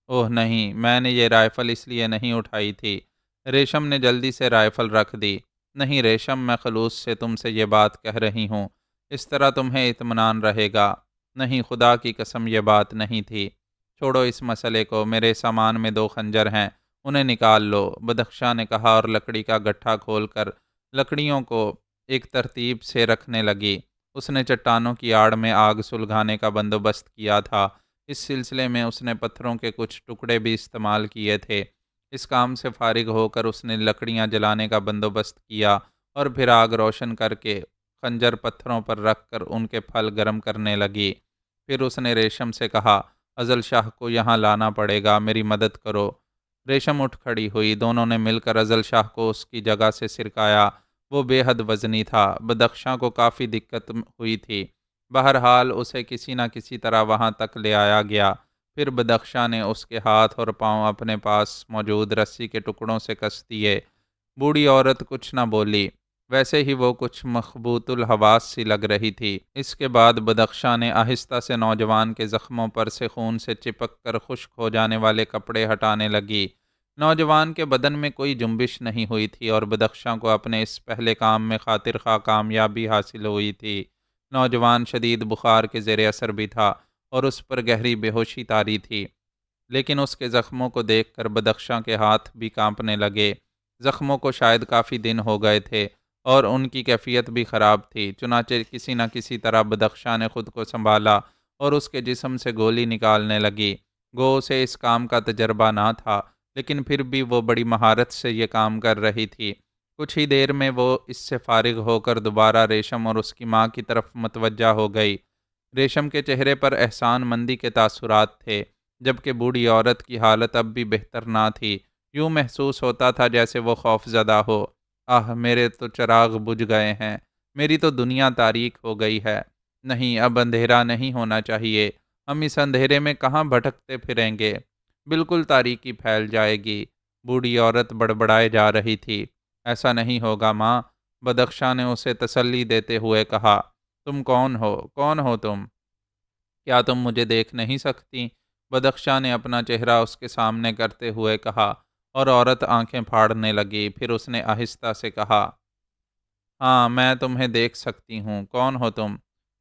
اوہ نہیں، میں نے یہ رائفل اس لیے نہیں اٹھائی تھی۔ ریشم نے جلدی سے رائفل رکھ دی۔ نہیں ریشم، میں خلوص سے تم سے یہ بات کہہ رہی ہوں، اس طرح تمہیں اطمینان رہے گا۔ نہیں، خدا کی قسم یہ بات نہیں تھی۔ چھوڑو اس مسئلے کو، میرے سامان میں 2 خنجر ہیں، انہیں نکال لو، بدخشاں نے کہا اور لکڑی کا گٹھا کھول کر لکڑیوں کو ایک ترتیب سے رکھنے لگی۔ اس نے چٹانوں کی آڑ میں آگ سلگانے کا بندوبست کیا تھا۔ اس سلسلے میں اس نے پتھروں کے کچھ ٹکڑے بھی استعمال کیے تھے۔ اس کام سے فارغ ہو کر اس نے لکڑیاں جلانے کا بندوبست کیا اور پھر آگ روشن کر کے خنجر پتھروں پر رکھ کر ان کے پھل گرم کرنے لگی۔ پھر اس نے ریشم سے کہا، ازل شاہ کو یہاں لانا پڑے گا، میری مدد کرو۔ ریشم اٹھ کھڑی ہوئی۔ دونوں نے مل کر ازل شاہ کو اس کی جگہ سے سرکایا۔ وہ بے حد وزنی تھا۔ بدخشاں کو کافی دقت ہوئی تھی۔ بہرحال اسے کسی نہ کسی طرح وہاں تک لے آیا گیا۔ پھر بدخشاں نے اس کے ہاتھ اور پاؤں اپنے پاس موجود رسی کے ٹکڑوں سے کس دیے۔ بوڑھی عورت کچھ نہ بولی، ویسے ہی وہ کچھ مخبوط الحواس سی لگ رہی تھی۔ اس کے بعد بدخشاں نے آہستہ سے نوجوان کے زخموں پر سے خون سے چپک کر خشک ہو جانے والے کپڑے ہٹانے لگی۔ نوجوان کے بدن میں کوئی جنبش نہیں ہوئی تھی اور بدخشاں کو اپنے اس پہلے کام میں خاطر خواہ کامیابی حاصل ہوئی تھی۔ نوجوان شدید بخار کے زیر اثر بھی تھا اور اس پر گہری بے ہوشی طاری تھی، لیکن اس کے زخموں کو دیکھ کر بدخشاں کے ہاتھ بھی کانپنے لگے۔ زخموں کو شاید کافی دن ہو گئے تھے اور ان کی کیفیت بھی خراب تھی، چنانچہ کسی نہ کسی طرح بدخشاں نے خود کو سنبھالا اور اس کے جسم سے گولی نکالنے لگی۔ گو اسے اس کام کا تجربہ نہ تھا، لیکن پھر بھی وہ بڑی مہارت سے یہ کام کر رہی تھی۔ کچھ ہی دیر میں وہ اس سے فارغ ہو کر دوبارہ ریشم اور اس کی ماں کی طرف متوجہ ہو گئی۔ ریشم کے چہرے پر احسان مندی کے تاثرات تھے، جبکہ بوڑھی عورت کی حالت اب بھی بہتر نہ تھی۔ یوں محسوس ہوتا تھا جیسے وہ خوف زدہ ہو۔ آہ، میرے تو چراغ بجھ گئے ہیں، میری تو دنیا تاریک ہو گئی ہے۔ نہیں، اب اندھیرا نہیں ہونا چاہیے، ہم اس اندھیرے میں کہاں بھٹکتے پھریں گے، بالکل تاریکی پھیل جائے گی۔ بوڑھی عورت بڑبڑائے جا رہی تھی۔ ایسا نہیں ہوگا ماں، بدخشاں نے اسے تسلی دیتے ہوئے کہا۔ تم کون ہو تم؟ کیا تم مجھے دیکھ نہیں سکتی؟ بدخشاں نے اپنا چہرہ اس کے سامنے کرتے ہوئے کہا اور عورت آنکھیں پھاڑنے لگی۔ پھر اس نے آہستہ سے کہا، ہاں میں تمہیں دیکھ سکتی ہوں، کون ہو تم؟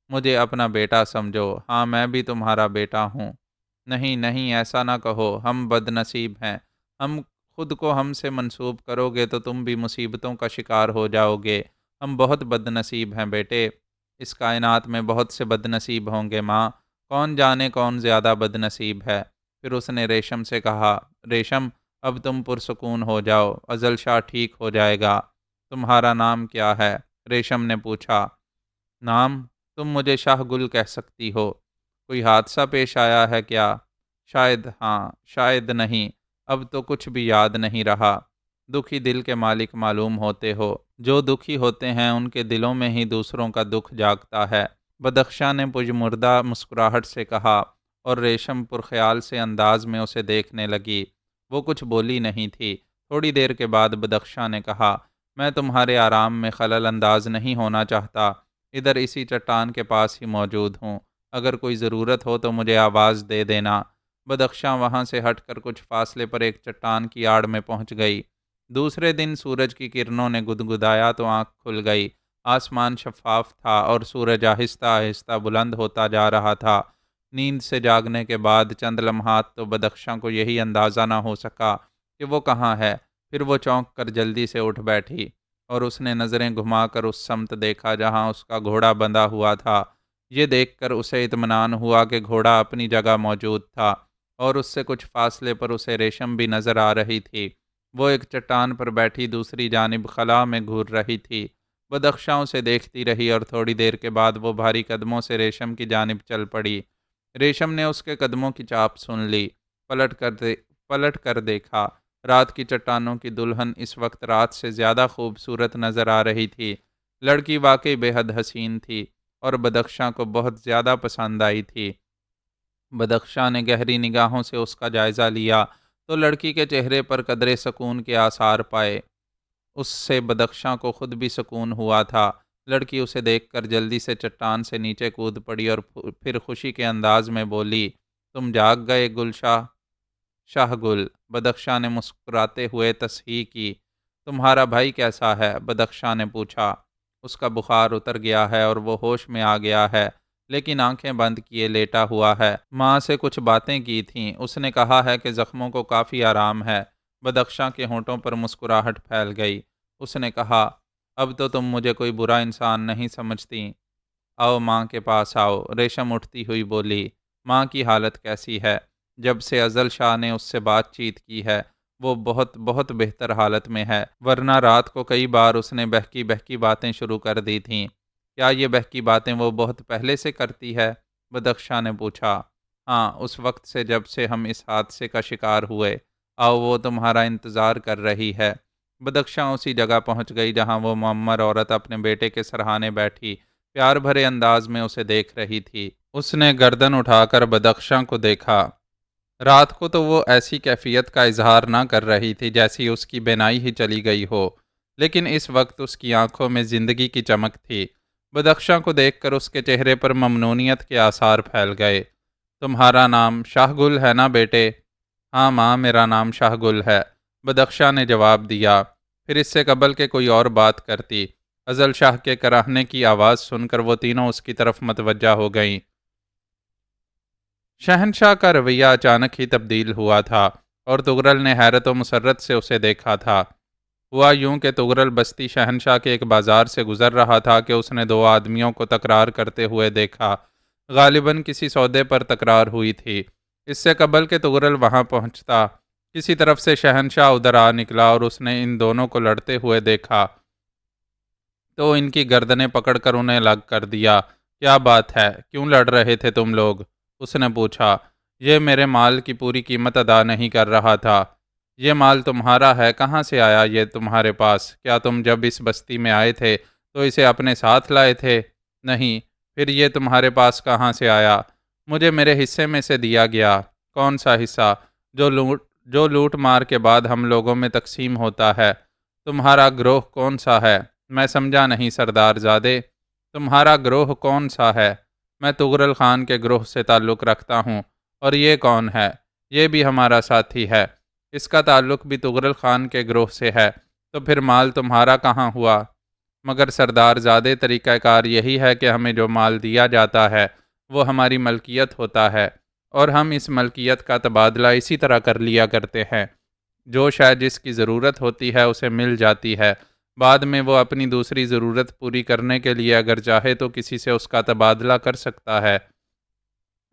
مجھے اپنا بیٹا سمجھو، ہاں میں بھی تمہارا بیٹا ہوں۔ نہیں نہیں، ایسا نہ کہو، ہم بد نصیب ہیں، ہم خود کو ہم سے منسوب کرو گے تو تم بھی مصیبتوں کا شکار ہو جاؤ گے۔ ہم بہت بد نصیب ہیں بیٹے، اس کائنات میں بہت سے بد نصیب ہوں گے ماں، کون جانے کون زیادہ بد نصیب ہے۔ پھر اس نے ریشم سے کہا، ریشم اب تم پرسکون ہو جاؤ، ازل شاہ ٹھیک ہو جائے گا۔ تمہارا نام کیا ہے؟ ریشم نے پوچھا۔ نام؟ تم مجھے شاہ گل کہہ سکتی ہو۔ کوئی حادثہ پیش آیا ہے کیا؟ شاید ہاں، شاید نہیں، اب تو کچھ بھی یاد نہیں رہا۔ دکھی دل کے مالک معلوم ہوتے ہو، جو دکھی ہوتے ہیں ان کے دلوں میں ہی دوسروں کا دکھ جاگتا ہے۔ بدخشاں نے پجمردہ مسکراہٹ سے کہا اور ریشم پرخیال سے انداز میں اسے دیکھنے لگی۔ وہ کچھ بولی نہیں تھی۔ تھوڑی دیر کے بعد بدخشاں نے کہا، میں تمہارے آرام میں خلل انداز نہیں ہونا چاہتا، ادھر اسی چٹان کے پاس ہی موجود ہوں، اگر کوئی ضرورت ہو تو مجھے آواز دے دینا۔ بدخشاں وہاں سے ہٹ کر کچھ فاصلے پر ایک چٹان کی آڑ میں پہنچ گئی۔ دوسرے دن سورج کی کرنوں نے گدگدایا تو آنکھ کھل گئی۔ آسمان شفاف تھا اور سورج آہستہ آہستہ بلند ہوتا جا رہا تھا۔ نیند سے جاگنے کے بعد چند لمحات تو بدخشاں کو یہی اندازہ نہ ہو سکا کہ وہ کہاں ہے۔ پھر وہ چونک کر جلدی سے اٹھ بیٹھی اور اس نے نظریں گھما کر اس سمت دیکھا جہاں اس کا گھوڑا بندھا ہوا تھا۔ یہ دیکھ کر اسے اطمینان ہوا کہ گھوڑا اپنی جگہ موجود تھا اور اس سے کچھ فاصلے پر اسے ریشم بھی نظر آ رہی تھی۔ وہ ایک چٹان پر بیٹھی دوسری جانب خلا میں گھور رہی تھی۔ بدخشاں اسے دیکھتی رہی اور تھوڑی دیر کے بعد وہ بھاری قدموں سے ریشم کی جانب چل پڑی۔ ریشم نے اس کے قدموں کی چاپ سن لی، پلٹ کر دیکھا۔ رات کی چٹانوں کی دلہن اس وقت رات سے زیادہ خوبصورت نظر آ رہی تھی۔ لڑکی واقعی بے حد حسین تھی اور بدخشاں کو بہت زیادہ پسند آئی تھی۔ بدخشاں نے گہری نگاہوں سے اس کا جائزہ لیا تو لڑکی کے چہرے پر قدرے سکون کے آثار پائے۔ اس سے بدخشاں کو خود بھی سکون ہوا تھا۔ لڑکی اسے دیکھ کر جلدی سے چٹان سے نیچے کود پڑی اور پھر خوشی کے انداز میں بولی، تم جاگ گئے گلشاہ؟ شاہ گل، بدخشاں نے مسکراتے ہوئے تصحیح کی۔ تمہارا بھائی کیسا ہے؟ بدخشاں نے پوچھا۔ اس کا بخار اتر گیا ہے اور وہ ہوش میں آ گیا ہے، لیکن آنکھیں بند کیے لیٹا ہوا ہے۔ ماں سے کچھ باتیں کی تھیں، اس نے کہا ہے کہ زخموں کو کافی آرام ہے۔ بدخشاں کے ہونٹوں پر مسکراہٹ پھیل گئی۔ اس نے کہا، اب تو تم مجھے کوئی برا انسان نہیں سمجھتی، آؤ ماں کے پاس آؤ۔ ریشم اٹھتی ہوئی بولی، ماں کی حالت کیسی ہے؟ جب سے ازل شاہ نے اس سے بات چیت کی ہے وہ بہت بہت بہتر حالت میں ہے، ورنہ رات کو کئی بار اس نے بہکی بہکی باتیں شروع کر دی تھیں۔ کیا یہ بہکی باتیں وہ بہت پہلے سے کرتی ہے؟ بدخشاں نے پوچھا۔ ہاں، اس وقت سے جب سے ہم اس حادثے کا شکار ہوئے، آؤ وہ تمہارا انتظار کر رہی ہے۔ بدخشاں اسی جگہ پہنچ گئی جہاں وہ معمر عورت اپنے بیٹے کے سرہانے بیٹھی پیار بھرے انداز میں اسے دیکھ رہی تھی۔ اس نے گردن اٹھا کر بدخشاں کو دیکھا۔ رات کو تو وہ ایسی کیفیت کا اظہار نہ کر رہی تھی جیسی اس کی بینائی ہی چلی گئی ہو، لیکن اس وقت اس کی آنکھوں میں زندگی کی چمک تھی۔ بدخشاں کو دیکھ کر اس کے چہرے پر ممنونیت کے آثار پھیل گئے۔ تمہارا نام شاہ گل ہے نا بیٹے؟ ہاں ماں، میرا نام شاہ گل ہے، بدخشاں نے جواب دیا۔ پھر اس سے قبل کہ کوئی اور بات کرتی، ازل شاہ کے کراہنے کی آواز سن کر وہ تینوں اس کی طرف متوجہ ہو گئیں۔ شہنشاہ کا رویہ اچانک ہی تبدیل ہوا تھا اور تغرل نے حیرت و مسرت سے اسے دیکھا تھا۔ ہوا یوں کہ تغرل بستی شہنشاہ کے ایک بازار سے گزر رہا تھا کہ اس نے دو آدمیوں کو تکرار کرتے ہوئے دیکھا۔ غالباً کسی سودے پر تکرار ہوئی تھی۔ اس سے قبل کہ تغرل وہاں پہنچتا، کسی طرف سے شہنشاہ ادھر آ نکلا اور اس نے ان دونوں کو لڑتے ہوئے دیکھا تو ان کی گردنیں پکڑ کر انہیں الگ کر دیا۔ کیا بات ہے، کیوں لڑ رہے تھے تم لوگ؟ اس نے پوچھا۔ یہ میرے مال کی پوری قیمت ادا نہیں کر رہا تھا۔ یہ مال تمہارا ہے، کہاں سے آیا یہ تمہارے پاس؟ کیا تم جب اس بستی میں آئے تھے تو اسے اپنے ساتھ لائے تھے؟ نہیں، پھر یہ تمہارے پاس کہاں سے آیا؟ مجھے میرے حصے میں سے دیا گیا۔ کون سا حصہ؟ جو لوٹ مار کے بعد ہم لوگوں میں تقسیم ہوتا ہے۔ تمہارا گروہ کون سا ہے؟ میں سمجھا نہیں سردار زادے، تمہارا گروہ کون سا ہے؟ میں تغرل خان کے گروہ سے تعلق رکھتا ہوں۔ اور یہ کون ہے؟ یہ بھی ہمارا ساتھی ہے، اس کا تعلق بھی تغرل خان کے گروہ سے ہے۔ تو پھر مال تمہارا کہاں ہوا؟ مگر سردار زادے، طریقہ کار یہی ہے کہ ہمیں جو مال دیا جاتا ہے وہ ہماری ملکیت ہوتا ہے، اور ہم اس ملکیت کا تبادلہ اسی طرح کر لیا کرتے ہیں۔ جو شے جس کی ضرورت ہوتی ہے اسے مل جاتی ہے، بعد میں وہ اپنی دوسری ضرورت پوری کرنے کے لیے اگر چاہے تو کسی سے اس کا تبادلہ کر سکتا ہے۔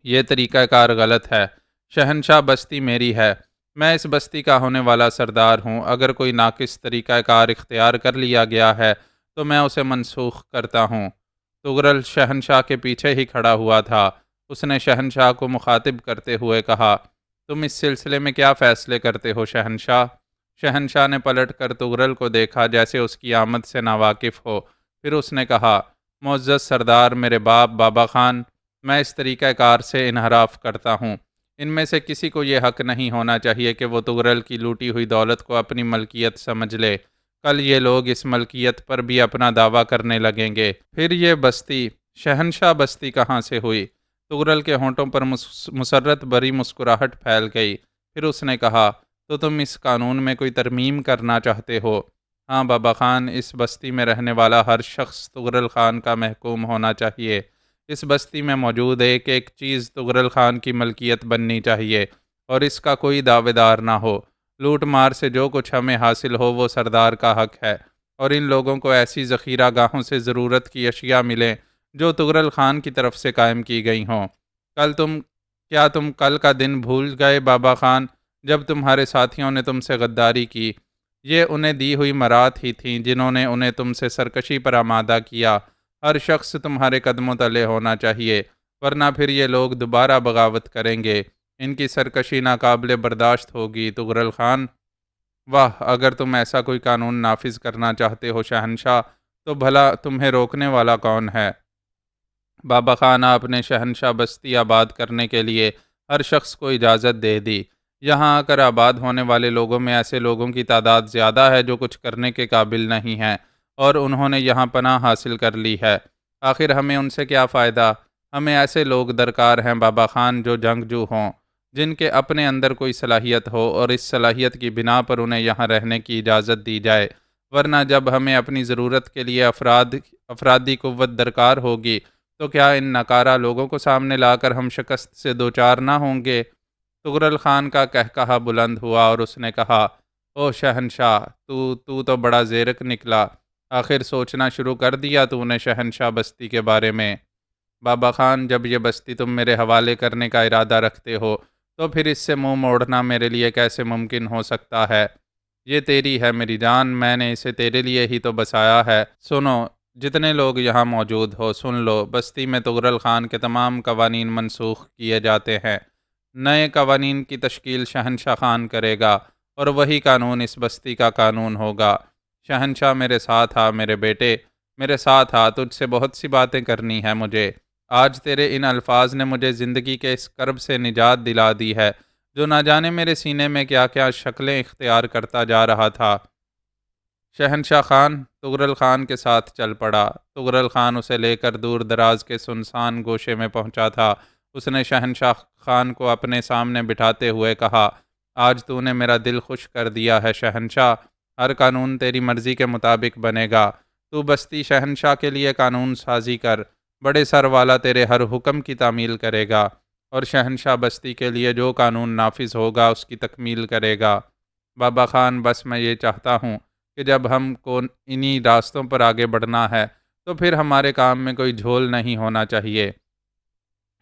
یہ طریقہ کار غلط ہے۔ شہنشاہ بستی میری ہے، میں اس بستی کا ہونے والا سردار ہوں۔ اگر کوئی ناقص طریقہ کار اختیار کر لیا گیا ہے تو میں اسے منسوخ کرتا ہوں۔ تغرل شہنشاہ کے پیچھے ہی کھڑا ہوا تھا۔ اس نے شہنشاہ کو مخاطب کرتے ہوئے کہا، تم اس سلسلے میں کیا فیصلے کرتے ہو شہنشاہ؟ شہنشاہ نے پلٹ کر تغرل کو دیکھا جیسے اس کی آمد سے ناواقف ہو۔ پھر اس نے کہا، معزز سردار میرے باپ بابا خان، میں اس طریقہ کار سے انحراف کرتا ہوں۔ ان میں سے کسی کو یہ حق نہیں ہونا چاہیے کہ وہ تغرل کی لوٹی ہوئی دولت کو اپنی ملکیت سمجھ لے۔ کل یہ لوگ اس ملکیت پر بھی اپنا دعویٰ کرنے لگیں گے۔ پھر یہ بستی، شہنشاہ بستی کہاں سے ہوئی؟ تغرل کے ہونٹوں پر مسرت بری مسکراہٹ پھیل گئی۔ پھر اس نے کہا، تو تم اس قانون میں کوئی ترمیم کرنا چاہتے ہو؟ ہاں بابا خان، اس بستی میں رہنے والا ہر شخص تغرل خان کا محکوم ہونا چاہیے۔ اس بستی میں موجود ایک ایک چیز تغرل خان کی ملکیت بننی چاہیے اور اس کا کوئی دعوے دار نہ ہو۔ لوٹ مار سے جو کچھ ہمیں حاصل ہو وہ سردار کا حق ہے، اور ان لوگوں کو ایسی ذخیرہ گاہوں سے ضرورت کی اشیاء ملیں جو تغرل خان کی طرف سے قائم کی گئی ہوں۔ کیا تم کل کا دن بھول گئے بابا خان، جب تمہارے ساتھیوں نے تم سے غداری کی؟ یہ انہیں دی ہوئی مرات ہی تھیں جنہوں نے انہیں تم سے سرکشی پر آمادہ کیا۔ ہر شخص تمہارے قدموں تلے ہونا چاہیے، ورنہ پھر یہ لوگ دوبارہ بغاوت کریں گے۔ ان کی سرکشی ناقابل برداشت ہوگی تغرل خان۔ واہ، اگر تم ایسا کوئی قانون نافذ کرنا چاہتے ہو شہنشاہ، تو بھلا تمہیں روکنے والا کون ہے؟ بابا خان، آپ نے شہنشاہ بستی آباد کرنے کے لیے ہر شخص کو اجازت دے دی۔ یہاں آ کر آباد ہونے والے لوگوں میں ایسے لوگوں کی تعداد زیادہ ہے جو کچھ کرنے کے قابل نہیں ہیں، اور انہوں نے یہاں پناہ حاصل کر لی ہے۔ آخر ہمیں ان سے کیا فائدہ؟ ہمیں ایسے لوگ درکار ہیں بابا خان جو جنگجو ہوں، جن کے اپنے اندر کوئی صلاحیت ہو اور اس صلاحیت کی بنا پر انہیں یہاں رہنے کی اجازت دی جائے، ورنہ جب ہمیں اپنی ضرورت کے لیے افرادی قوت درکار ہوگی تو کیا ان ناکارہ لوگوں کو سامنے لا کر ہم شکست سے دوچار نہ ہوں گے؟ تغرل خان کا قہقہا بلند ہوا اور اس نے کہا، او شہنشاہ، تو تو بڑا زیرک نکلا۔ آخر سوچنا شروع کر دیا تو نے شہنشاہ بستی کے بارے میں؟ بابا خان، جب یہ بستی تم میرے حوالے کرنے کا ارادہ رکھتے ہو تو پھر اس سے منہ موڑنا میرے لیے کیسے ممکن ہو سکتا ہے؟ یہ تیری ہے میری جان، میں نے اسے تیرے لیے ہی تو بسایا ہے۔ سنو، جتنے لوگ یہاں موجود ہو سن لو، بستی میں تغرل خان کے تمام قوانین منسوخ کیے جاتے ہیں۔ نئے قوانین کی تشکیل شہنشاہ خان کرے گا، اور وہی قانون اس بستی کا قانون ہوگا۔ شہنشاہ، میرے ساتھ آ میرے بیٹے، میرے ساتھ آ، تجھ سے بہت سی باتیں کرنی ہے مجھے۔ آج تیرے ان الفاظ نے مجھے زندگی کے اس کرب سے نجات دلا دی ہے جو نہ جانے میرے سینے میں کیا کیا شکلیں اختیار کرتا جا رہا تھا۔ شہنشاہ خان تغرل خان کے ساتھ چل پڑا۔ تغرل خان اسے لے کر دور دراز کے سنسان گوشے میں پہنچا تھا۔ اس نے شہنشاہ خان کو اپنے سامنے بٹھاتے ہوئے کہا، آج تو نے میرا دل خوش کر دیا ہے شہنشاہ، ہر قانون تیری مرضی کے مطابق بنے گا۔ تو بستی شہنشاہ کے لیے قانون سازی کر، بڑے سر والا تیرے ہر حکم کی تعمیل کرے گا، اور شہنشاہ بستی کے لیے جو قانون نافذ ہوگا اس کی تکمیل کرے گا۔ بابا خان، بس میں یہ چاہتا ہوں کہ جب ہم کو انہی راستوں پر آگے بڑھنا ہے تو پھر ہمارے کام میں کوئی جھول نہیں ہونا چاہیے۔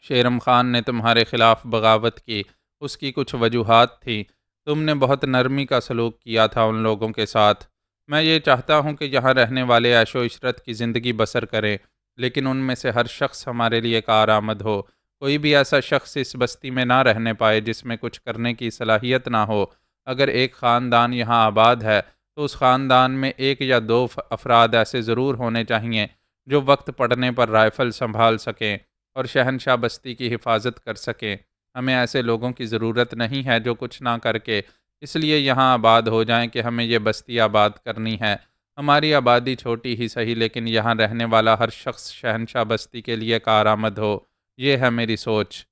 شیرم خان نے تمہارے خلاف بغاوت کی، اس کی کچھ وجوہات تھیں۔ تم نے بہت نرمی کا سلوک کیا تھا ان لوگوں کے ساتھ۔ میں یہ چاہتا ہوں کہ یہاں رہنے والے عیش و عشرت کی زندگی بسر کریں، لیکن ان میں سے ہر شخص ہمارے لیے کارآمد ہو۔ کوئی بھی ایسا شخص اس بستی میں نہ رہنے پائے جس میں کچھ کرنے کی صلاحیت نہ ہو۔ اگر ایک خاندان یہاں آباد ہے تو اس خاندان میں ایک یا دو افراد ایسے ضرور ہونے چاہئیں جو وقت پڑنے پر رائفل سنبھال سکیں اور شہنشاہ بستی کی حفاظت کر سکیں۔ ہمیں ایسے لوگوں کی ضرورت نہیں ہے جو کچھ نہ کر کے اس لیے یہاں آباد ہو جائیں کہ ہمیں یہ بستی آباد کرنی ہے۔ ہماری آبادی چھوٹی ہی صحیح، لیکن یہاں رہنے والا ہر شخص شہنشاہ بستی کے لیے کارآمد ہو، یہ ہے میری سوچ۔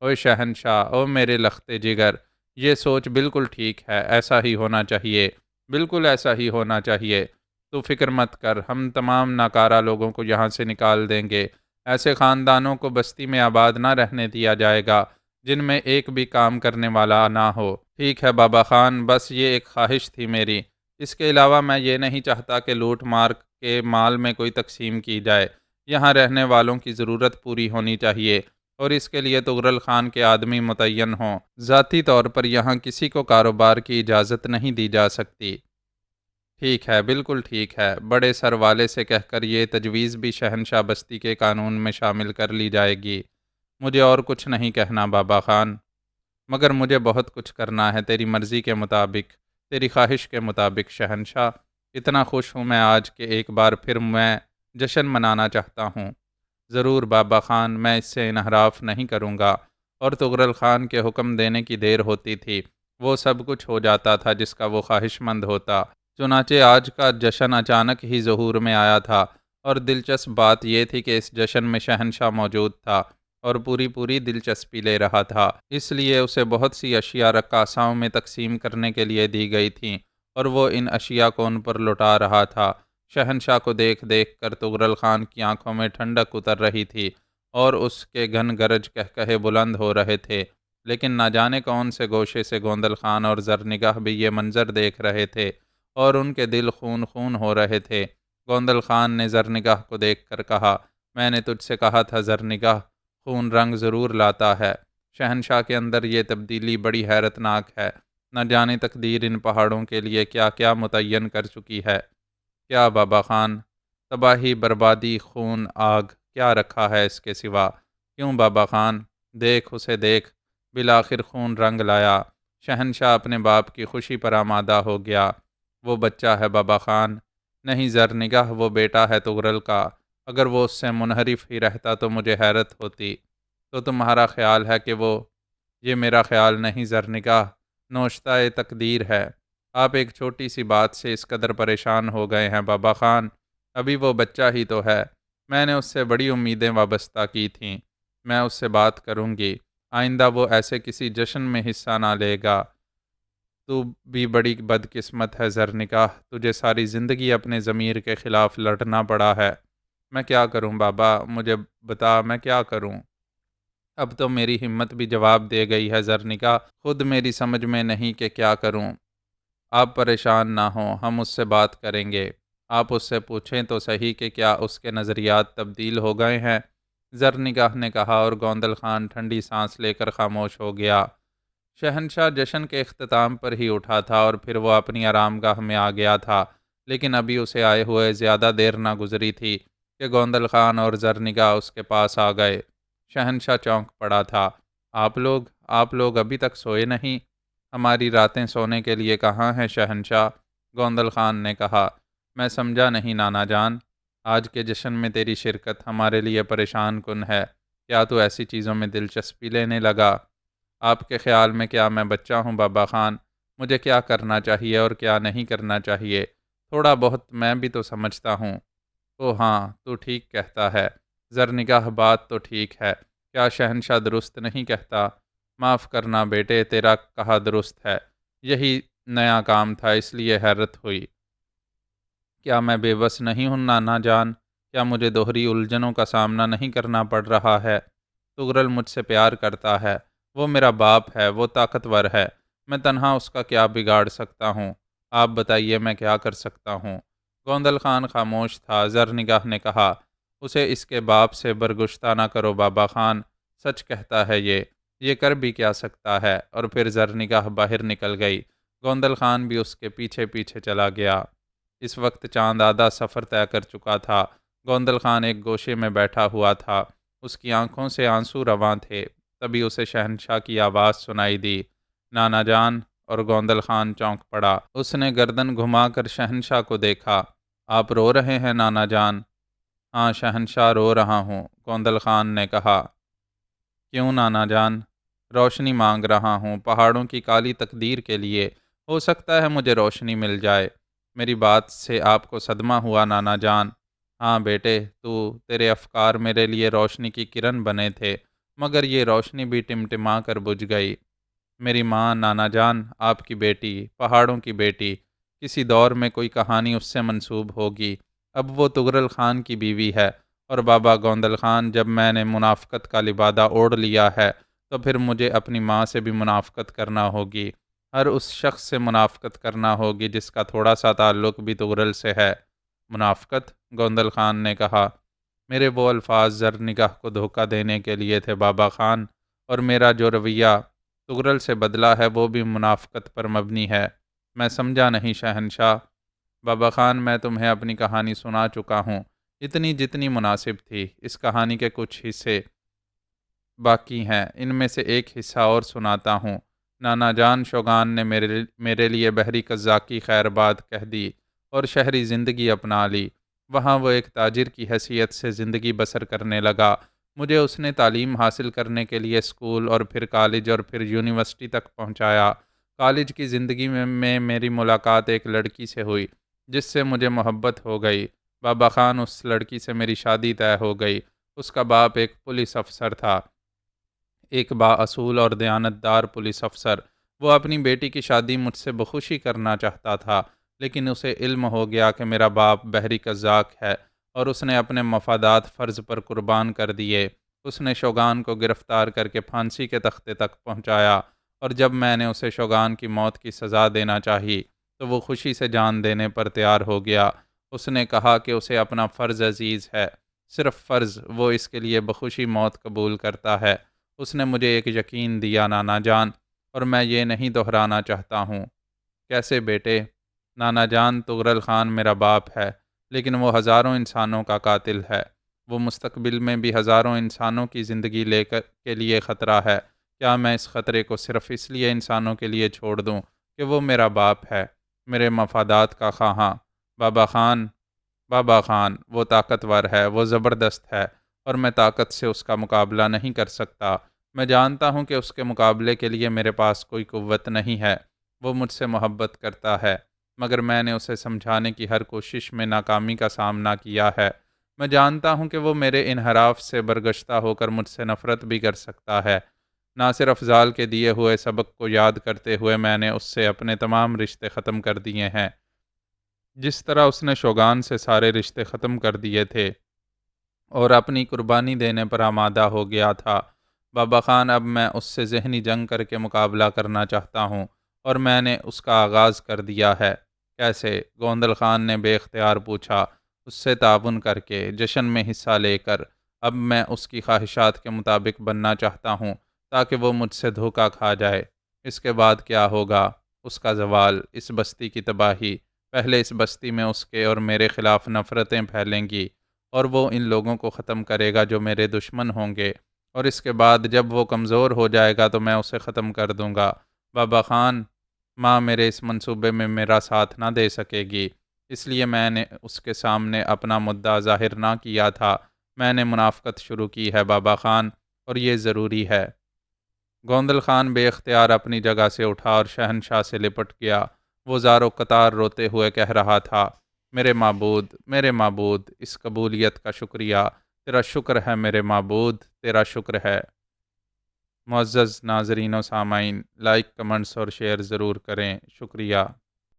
اوے شہنشاہ، او میرے لخت جگر، یہ سوچ بالکل ٹھیک ہے، ایسا ہی ہونا چاہیے، بالکل ایسا ہی ہونا چاہیے۔ تو فکر مت کر، ہم تمام ناکارہ لوگوں کو یہاں سے نکال دیں گے۔ ایسے خاندانوں کو بستی میں آباد نہ رہنے دیا جائے گا جن میں ایک بھی کام کرنے والا نہ ہو۔ ٹھیک ہے بابا خان، بس یہ ایک خواہش تھی میری۔ اس کے علاوہ میں یہ نہیں چاہتا کہ لوٹ مار کے مال میں کوئی تقسیم کی جائے۔ یہاں رہنے والوں کی ضرورت پوری ہونی چاہیے، اور اس کے لیے تغرل خان کے آدمی متعین ہوں۔ ذاتی طور پر یہاں کسی کو کاروبار کی اجازت نہیں دی جا سکتی۔ ٹھیک ہے، بالکل ٹھیک ہے۔ بڑے سر والے سے کہہ کر یہ تجویز بھی شہنشاہ بستی کے قانون میں شامل کر لی جائے گی۔ مجھے اور کچھ نہیں کہنا بابا خان، مگر مجھے بہت کچھ کرنا ہے تیری مرضی کے مطابق، تیری خواہش کے مطابق شہنشاہ۔ اتنا خوش ہوں میں آج کہ ایک بار پھر میں جشن منانا چاہتا ہوں۔ ضرور بابا خان، میں اس سے انحراف نہیں کروں گا۔ اور تغرل خان کے حکم دینے کی دیر ہوتی تھی، وہ سب کچھ ہو جاتا تھا جس کا وہ خواہش مند ہوتا۔ چنانچہ آج کا جشن اچانک ہی ظہور میں آیا تھا، اور دلچسپ بات یہ تھی کہ اس جشن میں شہنشاہ موجود تھا اور پوری دلچسپی لے رہا تھا۔ اس لیے اسے بہت سی اشیاء رقاصاؤں میں تقسیم کرنے کے لیے دی گئی تھیں، اور وہ ان اشیاء کو ان پر لوٹا رہا تھا۔ شہنشاہ کو دیکھ دیکھ کر تغرل خان کی آنکھوں میں ٹھنڈک اتر رہی تھی، اور اس کے گھن گرج کہے بلند ہو رہے تھے، لیکن نہ جانے کون سے گوشے سے گوندل خان اور زرنگاہ بھی یہ منظر دیکھ رہے تھے، اور ان کے دل خون خون ہو رہے تھے۔ گوندل خان نے زرنگاہ کو دیکھ کر کہا، میں نے تجھ سے کہا تھا زرنگاہ، خون رنگ ضرور لاتا ہے۔ شہنشاہ کے اندر یہ تبدیلی بڑی حیرت ناک ہے۔ نہ جانے تقدیر ان پہاڑوں کے لیے کیا کیا متعین کر چکی ہے۔ کیا بابا خان؟ تباہی، بربادی، خون، آگ، کیا رکھا ہے اس کے سوا؟ کیوں بابا خان؟ دیکھ اسے دیکھ، بالآخر خون رنگ لایا۔ شہنشاہ اپنے باپ کی خوشی پر آمادہ ہو گیا۔ وہ بچہ ہے بابا خان، نہیں زرنگاہ، وہ بیٹا ہے تغرل کا۔ اگر وہ اس سے منحرف ہی رہتا تو مجھے حیرت ہوتی۔ تو تمہارا خیال ہے کہ وہ؟ یہ میرا خیال نہیں زرنگاہ، نوشتہ تقدیر ہے۔ آپ ایک چھوٹی سی بات سے اس قدر پریشان ہو گئے ہیں بابا خان۔ ابھی وہ بچہ ہی تو ہے۔ میں نے اس سے بڑی امیدیں وابستہ کی تھیں۔ میں اس سے بات کروں گی، آئندہ وہ ایسے کسی جشن میں حصہ نہ لے گا۔ تو بھی بڑی بدقسمت ہے زرنگاہ، تجھے ساری زندگی اپنے ضمیر کے خلاف لڑنا پڑا ہے۔ میں کیا کروں بابا، مجھے بتا میں کیا کروں؟ اب تو میری ہمت بھی جواب دے گئی ہے زرنگاہ، خود میری سمجھ میں نہیں کہ کیا کروں۔ آپ پریشان نہ ہوں، ہم اس سے بات کریں گے۔ آپ اس سے پوچھیں تو صحیح کہ کیا اس کے نظریات تبدیل ہو گئے ہیں؟ زرنگاہ نے کہا، اور گوندل خان ٹھنڈی سانس لے کر خاموش ہو گیا۔ شہنشاہ جشن کے اختتام پر ہی اٹھا تھا اور پھر وہ اپنی آرام گاہ میں آ گیا تھا، لیکن ابھی اسے آئے ہوئے زیادہ دیر نہ گزری تھی کہ گوندل خان اور زرنگاہ اس کے پاس آ گئے۔ شہنشاہ چونک پڑا تھا۔ آپ لوگ ابھی تک سوئے نہیں؟ ہماری راتیں سونے کے لیے کہاں ہیں شہنشاہ؟ گوندل خان نے کہا۔ میں سمجھا نہیں نانا جان۔ آج کے جشن میں تیری شرکت ہمارے لیے پریشان کن ہے۔ کیا تو ایسی چیزوں میں دلچسپی لینے لگا؟ آپ کے خیال میں کیا میں بچہ ہوں بابا خان؟ مجھے کیا کرنا چاہیے اور کیا نہیں کرنا چاہیے تھوڑا بہت میں بھی تو سمجھتا ہوں۔ او ہاں، تو ٹھیک کہتا ہے، زرنگاہ بات تو ٹھیک ہے۔ کیا شہنشاہ درست نہیں کہتا؟ معاف کرنا بیٹے، تیرا کہا درست ہے، یہی نیا کام تھا اس لیے حیرت ہوئی۔ کیا میں بے بس نہیں ہوں نانا جان؟ کیا مجھے دوہری الجھنوں کا سامنا نہیں کرنا پڑ رہا ہے؟ تغرل مجھ سے پیار کرتا ہے، وہ میرا باپ ہے، وہ طاقتور ہے، میں تنہا اس کا کیا بگاڑ سکتا ہوں؟ آپ بتائیے میں کیا کر سکتا ہوں؟ گوندل خان خاموش تھا۔ زرنگاہ نے کہا، اسے اس کے باپ سے برگشتہ نہ کرو بابا خان، سچ کہتا ہے یہ کر بھی کیا سکتا ہے؟ اور پھر زرنگاہ باہر نکل گئی۔ گوندل خان بھی اس کے پیچھے پیچھے چلا گیا۔ اس وقت چاند آدھا سفر طے کر چکا تھا۔ گوندل خان ایک گوشے میں بیٹھا ہوا تھا، اس کی آنکھوں سے آنسو رواں تھے۔ تبھی اسے شہنشاہ کی آواز سنائی دی، نانا جان! اور گوندل خان چونک پڑا۔ اس نے گردن گھما کر شہنشاہ کو دیکھا۔ آپ رو رہے ہیں نانا جان؟ ہاں شہنشاہ، رو رہا ہوں، گوندل خان نے کہا۔ کیوں نانا جان؟ روشنی مانگ رہا ہوں، پہاڑوں کی کالی تقدیر کے لیے، ہو سکتا ہے مجھے روشنی مل جائے۔ میری بات سے آپ کو صدمہ ہوا نانا جان؟ ہاں بیٹے، تیرے افکار میرے لیے روشنی کی کرن بنے تھے، مگر یہ روشنی بھی ٹمٹما کر بجھ گئی۔ میری ماں نانا جان، آپ کی بیٹی، پہاڑوں کی بیٹی، کسی دور میں کوئی کہانی اس سے منسوب ہوگی۔ اب وہ تغرل خان کی بیوی ہے، اور بابا گوندل خان، جب میں نے منافقت کا لبادہ اوڑھ لیا ہے تو پھر مجھے اپنی ماں سے بھی منافقت کرنا ہوگی، ہر اس شخص سے منافقت کرنا ہوگی جس کا تھوڑا سا تعلق بھی تغرل سے ہے۔ منافقت؟ گوندل خان نے کہا، میرے وہ الفاظ زرنگاہ کو دھوکہ دینے کے لیے تھے بابا خان، اور میرا جو رویہ تغرل سے بدلا ہے وہ بھی منافقت پر مبنی ہے۔ میں سمجھا نہیں شہنشاہ۔ بابا خان، میں تمہیں اپنی کہانی سنا چکا ہوں، اتنی جتنی مناسب تھی۔ اس کہانی کے کچھ حصے باقی ہیں، ان میں سے ایک حصہ اور سناتا ہوں۔ نانا جان، شوگان نے میرے لیے بحری قزاق کی خیر بات کہہ دی اور شہری زندگی اپنا لی۔ وہاں وہ ایک تاجر کی حیثیت سے زندگی بسر کرنے لگا۔ مجھے اس نے تعلیم حاصل کرنے کے لیے اسکول اور پھر کالج اور پھر یونیورسٹی تک پہنچایا۔ کالج کی زندگی میں میری ملاقات ایک لڑکی سے ہوئی جس سے مجھے محبت ہو گئی۔ بابا خان، اس لڑکی سے میری شادی طے ہو گئی۔ اس کا باپ ایک پولیس افسر تھا، ایک بااصول اور دیانتدار پولیس افسر۔ وہ اپنی بیٹی کی شادی مجھ سے بخوشی کرنا چاہتا تھا، لیکن اسے علم ہو گیا کہ میرا باپ بحری قزاق ہے، اور اس نے اپنے مفادات فرض پر قربان کر دیے۔ اس نے شوگان کو گرفتار کر کے پھانسی کے تختے تک پہنچایا، اور جب میں نے اسے شوگان کی موت کی سزا دینا چاہی تو وہ خوشی سے جان دینے پر تیار ہو گیا۔ اس نے کہا کہ اسے اپنا فرض عزیز ہے، صرف فرض، وہ اس کے لیے بخوشی موت قبول کرتا ہے۔ اس نے مجھے ایک یقین دیا نانا جان، اور میں یہ نہیں دہرانا چاہتا ہوں۔ کیسے بیٹے؟ نانا جان، تغرل خان میرا باپ ہے، لیکن وہ ہزاروں انسانوں کا قاتل ہے۔ وہ مستقبل میں بھی ہزاروں انسانوں کی زندگی کے لیے خطرہ ہے۔ کیا میں اس خطرے کو صرف اس لیے انسانوں کے لیے چھوڑ دوں کہ وہ میرا باپ ہے، میرے مفادات کا خواہاں؟ بابا خان، بابا خان، وہ طاقتور ہے، وہ زبردست ہے، اور میں طاقت سے اس کا مقابلہ نہیں کر سکتا۔ میں جانتا ہوں کہ اس کے مقابلے کے لیے میرے پاس کوئی قوت نہیں ہے۔ وہ مجھ سے محبت کرتا ہے، مگر میں نے اسے سمجھانے کی ہر کوشش میں ناکامی کا سامنا کیا ہے۔ میں جانتا ہوں کہ وہ میرے انحراف سے برگشتہ ہو کر مجھ سے نفرت بھی کر سکتا ہے۔ ناصر افضال کے دیے ہوئے سبق کو یاد کرتے ہوئے میں نے اس سے اپنے تمام رشتے ختم کر دیے ہیں، جس طرح اس نے شوگان سے سارے رشتے ختم کر دیے تھے اور اپنی قربانی دینے پر آمادہ ہو گیا تھا۔ بابا خان، اب میں اس سے ذہنی جنگ کر کے مقابلہ کرنا چاہتا ہوں، اور میں نے اس کا آغاز کر دیا ہے۔ کیسے؟ گوندل خان نے بے اختیار پوچھا۔ اس سے تعاون کر کے، جشن میں حصہ لے کر۔ اب میں اس کی خواہشات کے مطابق بننا چاہتا ہوں تاکہ وہ مجھ سے دھوکہ کھا جائے۔ اس کے بعد کیا ہوگا؟ اس کا زوال، اس بستی کی تباہی۔ پہلے اس بستی میں اس کے اور میرے خلاف نفرتیں پھیلیں گی، اور وہ ان لوگوں کو ختم کرے گا جو میرے دشمن ہوں گے، اور اس کے بعد جب وہ کمزور ہو جائے گا تو میں اسے ختم کر دوں گا۔ بابا خان، ماں میرے اس منصوبے میں میرا ساتھ نہ دے سکے گی۔ اس لیے میں نے اس کے سامنے اپنا مدعا ظاہر نہ کیا تھا۔ میں نے منافقت شروع کی ہے بابا خان، اور یہ ضروری ہے۔ گوندل خان بے اختیار اپنی جگہ سے اٹھا اور شہنشاہ سے لپٹ گیا۔ وہ زار و قطار روتے ہوئے کہہ رہا تھا، میرے معبود، اس قبولیت کا شکریہ، تیرا شکر ہے میرے معبود، تیرا شکر ہے۔ معزز ناظرین و سامعین، لائک، کمنٹس اور شیئر ضرور کریں، شکریہ۔